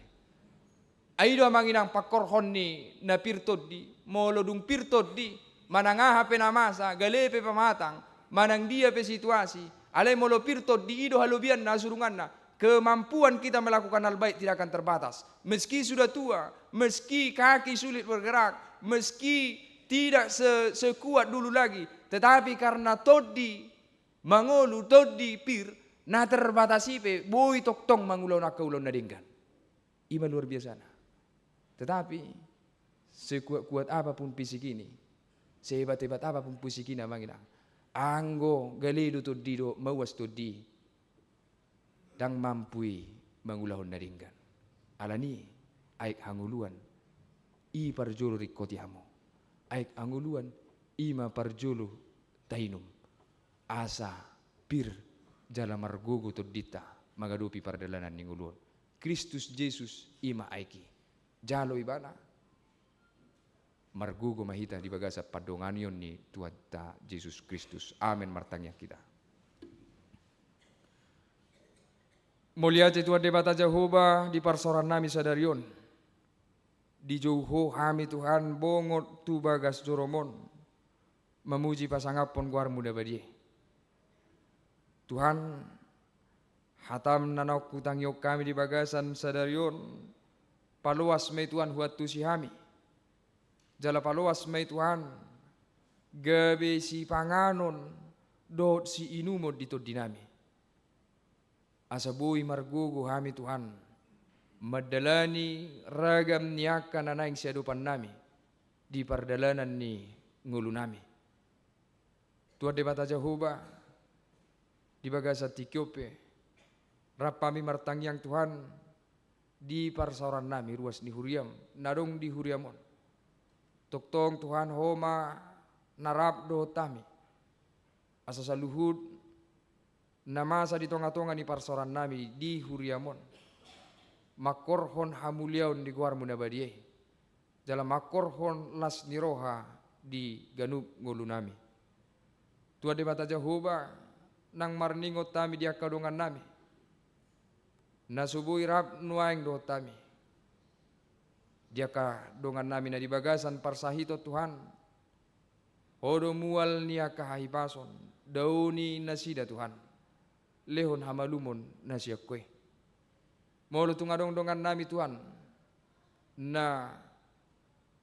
Aido amanginang pakorhon ni na pirtod di. Molodung pirtod di. Manangaha penamasa, galepe pamatang. Manang dia pe situasi. Alay molo pirtod di ido halubian na surungan na. Kemampuan kita melakukan hal baik tidak akan terbatas. Meski sudah tua, meski kaki sulit bergerak, meski tidak sekuat dulu lagi. Tetapi karena todi mangolu todi pir na terbatasi pe boy toktong mangulaw na kaulaw na dinggan. Ima luar biasa na. Tetapi sekuat-kuat apapun fisik ini, sehebat-hebat apapun fisik ini manginang. Anggo galido todi do mawas todi dang mampui mangulahon na dinggan. Alani aik hanguluan i parjolo rikotiamo. Aik hanguluan ima parjolo tainum. Asa pir jala margogo todita magadupi pardalanan ningulun. Kristus Jesus ima aiki. Jalo ibana margogo mahita di bagasa padonganion ni Tuhan Yesus Kristus. Amin martangnya kita. Mulia Tuhan debata Jehovah di parsoran nami sadarion. Di jauho hami Tuhan bongot tu bagas joromon. Memuji pasangapon guar muda badie. Tuhan hatam nanok kutang yok kami di bagasan sadarion paluas may Tuhan huat tu si hami jala paluas may Tuhan gabe si panganon dot si inumod dito dinami. Asa buhi margugo hami Tuhan, madalani ragam niaka na naing siadupan nami di pardalanan ni ngulu nami. Tuhan de bata Jehovah di bagasa tikyope rapami martangyang Tuhan di parsauran nami ruas ni huriam nadong di huriamon. Toktong Tuhan homa narap do tami asa saluhud namasa di tonga-tonga ni parsauran nami di huriamon. Makorhon hamuliaun di guar munabadiye dalam makorhon las niroha di ganub ngulu nami. Tuhan de bata Jehovah nang marningot tami di akadongan nami nasubui rap nuaing do tami dia ka dongan nami na di bagasan parsahito Tuhan odo mual nia kahahipason dauni nasida Tuhan lehon hamalumon nasiak kue molo tungadong dongan nami Tuhan na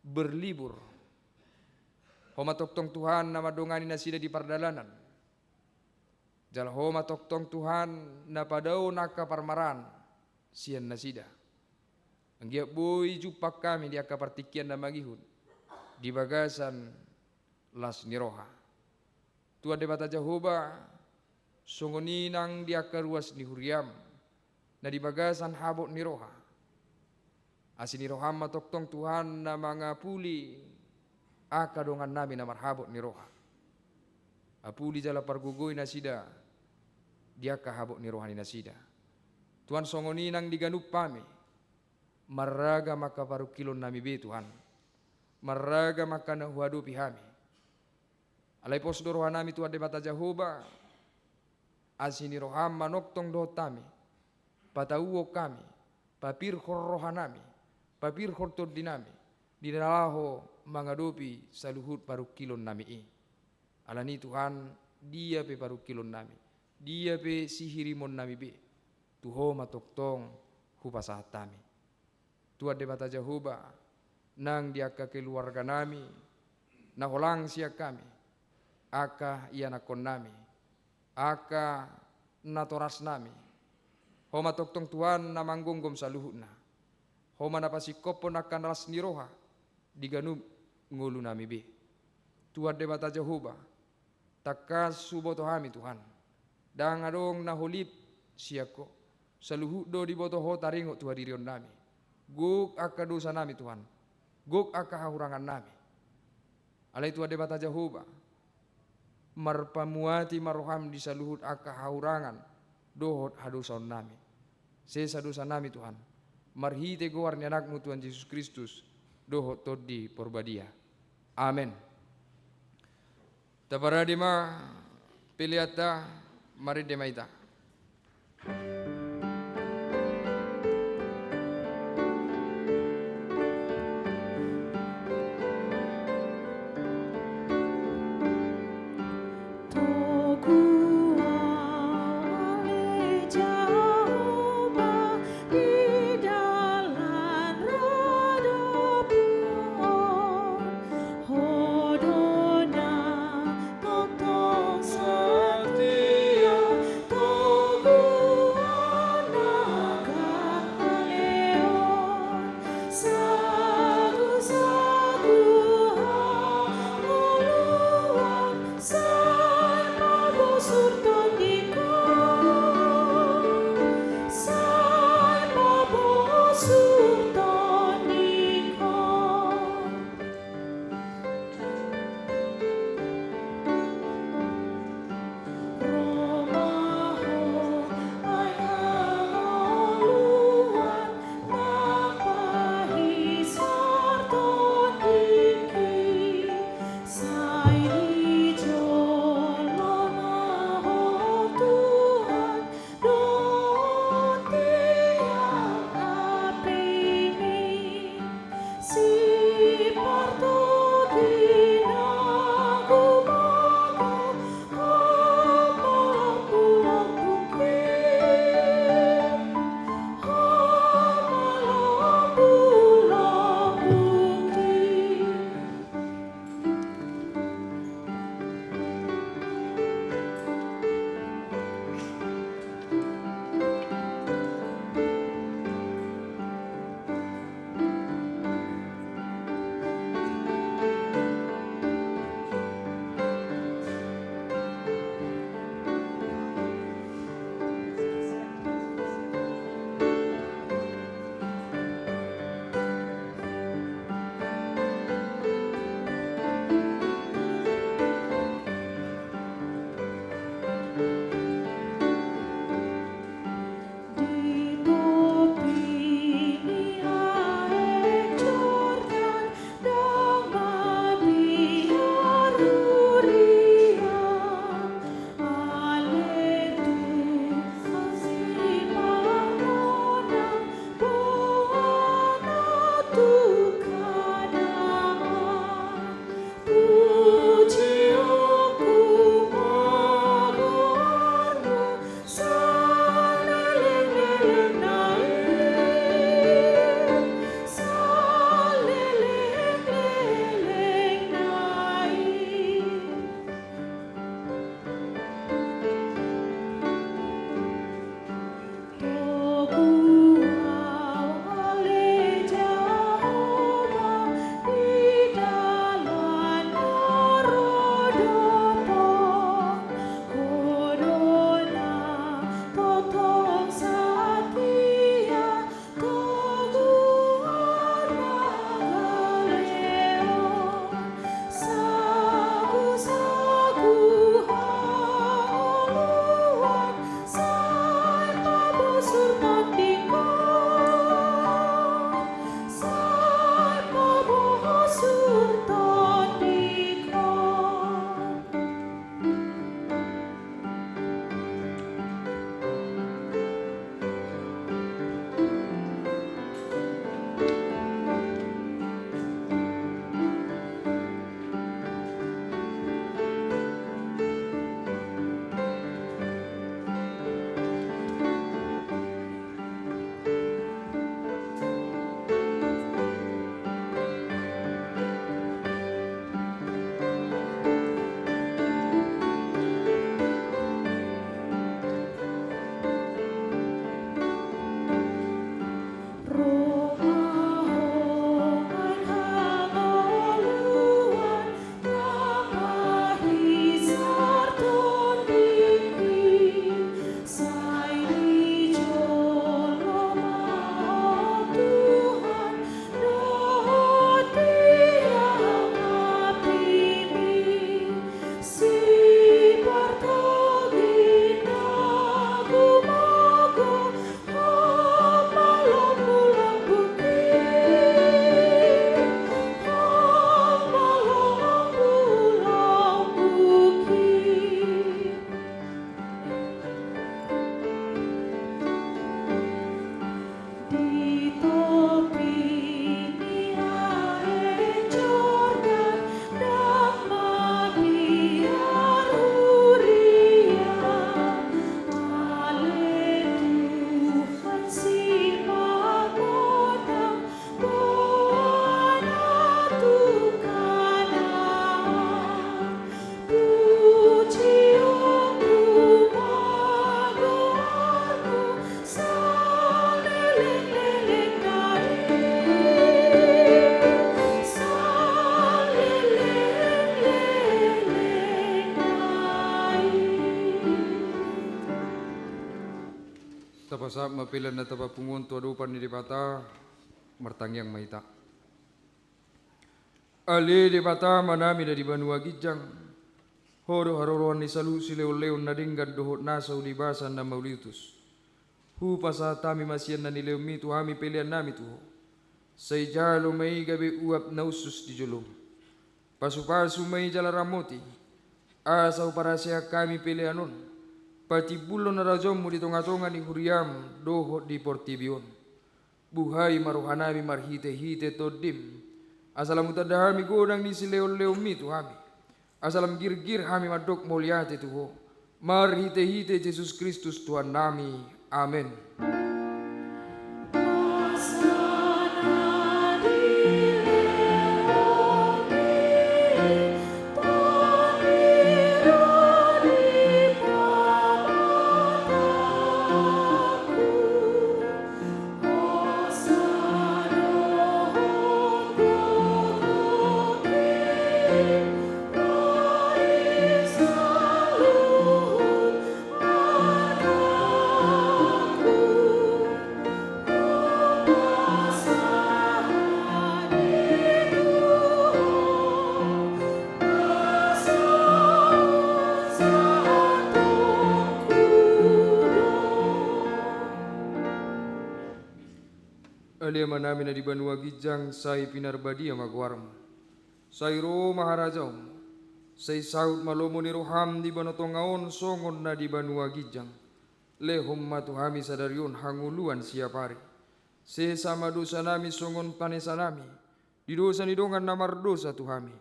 berlibur homa toktong Tuhan nama dongani nasida di pardalanan jal homa toktong Tuhan na padau naka parmaran sian nasida anggiak boy jupak kami di akapartikian na magihun di bagasan las niroha. Tuhan de bata Jehovah songoninang di akaruas ni huriam na di bagasan habot niroha asin niroham matoktong Tuhan na mga puli akadongan namin na marhabot niroha apuli jala pargugoy nasida dia kahabot niroha ni nasida. Tuhan songoninang diganup pami maraga makaparukilon nami be Tuhan maraga makanahuadupi hami alay posdo roha nami Tuhan de bata Jehovah asini roham manoktong do tami patauo kami papirhor roha nami papirhor tod dinami dinalaho mangadopi saluhut parukilon nami alani Tuhan dia pe parukilon nami dia pe sihirimon nami be tuho matoktong hupasahat tami. Tuhan de bata Jehovah nang diaka keluarga nami na holang siya kami aka ianakon nami aka natoras nami homa toktong Tuhan na manggonggom sa luhut na homa napasikopon akan ras niroha diganub ngulu nami be. Tuhan de bata Jehovah takas suboto hami Tuhan dang adong nahulip siako saluhut do di boto ho taringo Tuhan dirion nami guk aka dosa nami Tuhan guk aka hahurangan nami alai Tuhan de bata Jehovah marpamuati maroham di saluhut aka hahurangan dohot hadosaon nami sesa dosa nami Tuhan marhite goar ni anakmu Tuhan Yesus Kristus dohot todi porbadia amen. Taparadima piliata mari demaita. Setia, Tuhan pasap mapilan na tapapungon tuadupan ni Dipata, martangyang mahita. Ali Dipata manami na di Banua Gijang, hodo haruruan ni salu si leo-leon na dinggan dohot nasa ulibasan na maulitus. Hu pasa tami masian na nileo mi tuhami pilihan nami tuho. Say jalo may gabi uap na usus di jolom. Pasu-pasu may jalaramoti, asaw para siya kami pilihanon. Pati bulo na razom mo di tonga-tonga ni huriam dohot di portibion. Buhay maruhanami marhite-hite todim. Asalam utadahami godang ni si leo-leo mi tuhami. Asalam gir-gir hami madok mulyate tuho. Marhite-hite Jesus Kristus Tuhan nami. Amin. Aliaman namin na di Banua Gijang say pinarbadi ang magwarmo. Say ro maharajaw mo. Say saut malomo ni roham di banotongaon songon na di Banua Gijang. Lehom matuhami sadaryon hanguluan siya pari. Se sama dosa nami songon panesa nami. Di dosa ni dongan namar dosa tuhami.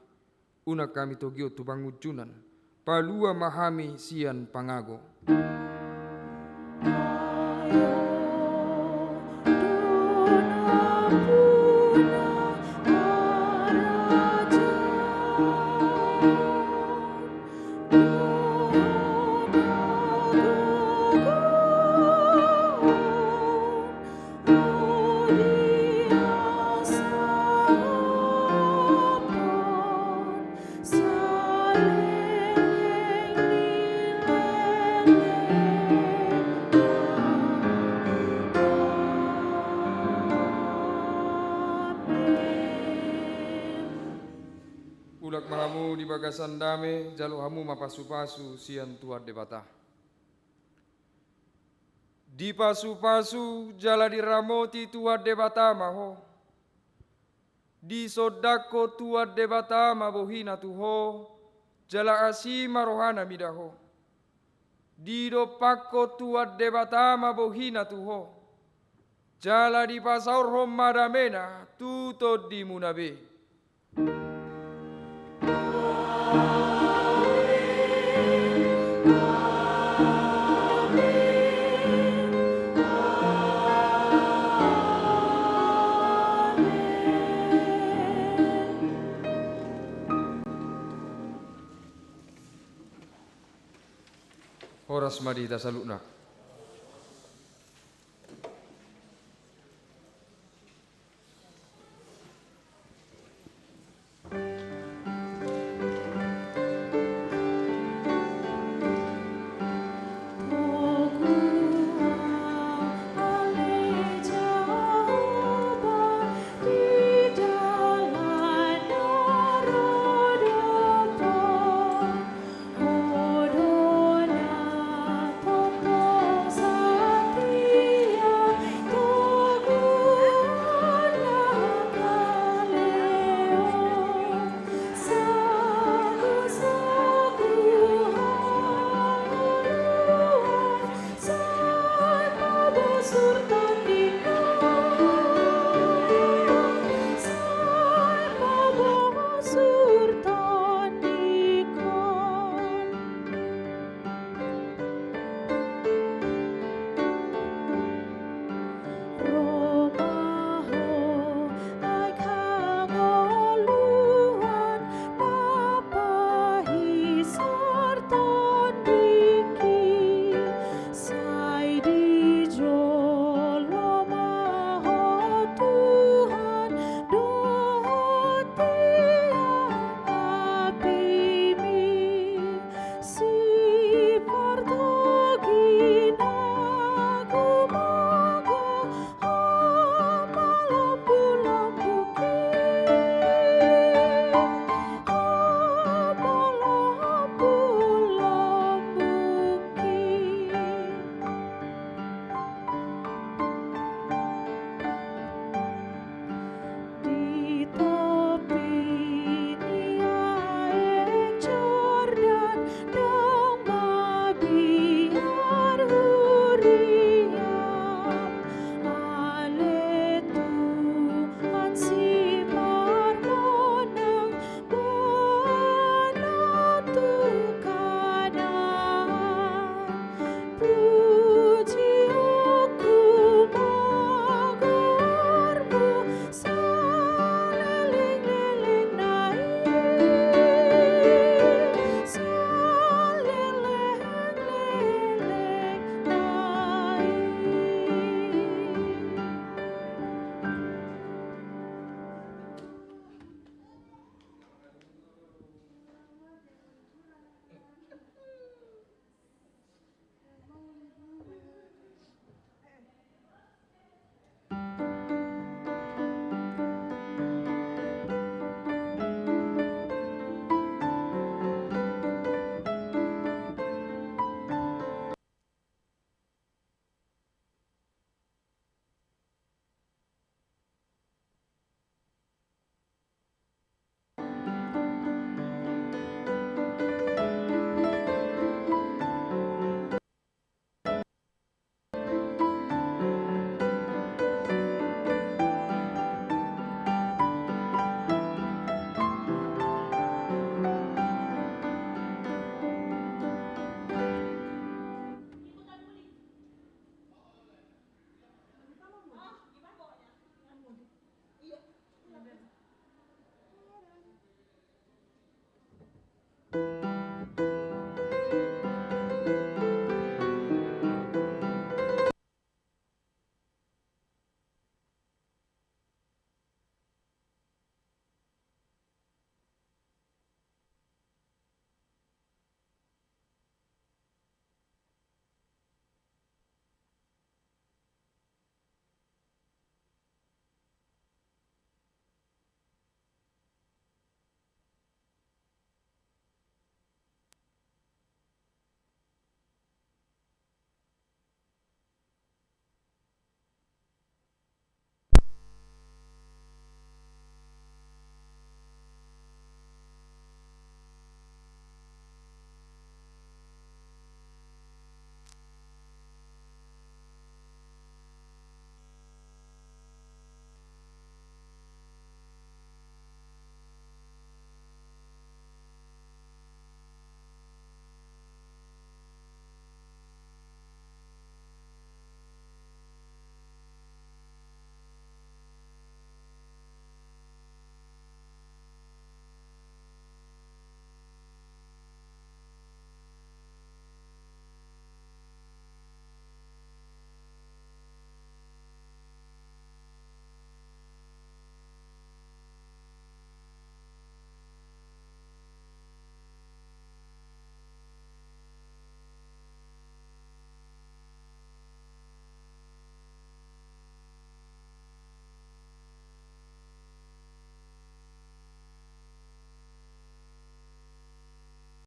Unak kami togyo tubangujunan. Palua mahami sian pangago. Ulak mahamu di bagasan dame, jalo hamu mapasu-pasu sian tuat debata. Di pasu-pasu jala di ramoti tuat debata maho. Di sodako tuat debata mabohina tuho, jala asima rohana midaho. Di dopako tuat debata mabohina tuho, jala di pasaur homadamena tuto di munabe. Horas madita salukna.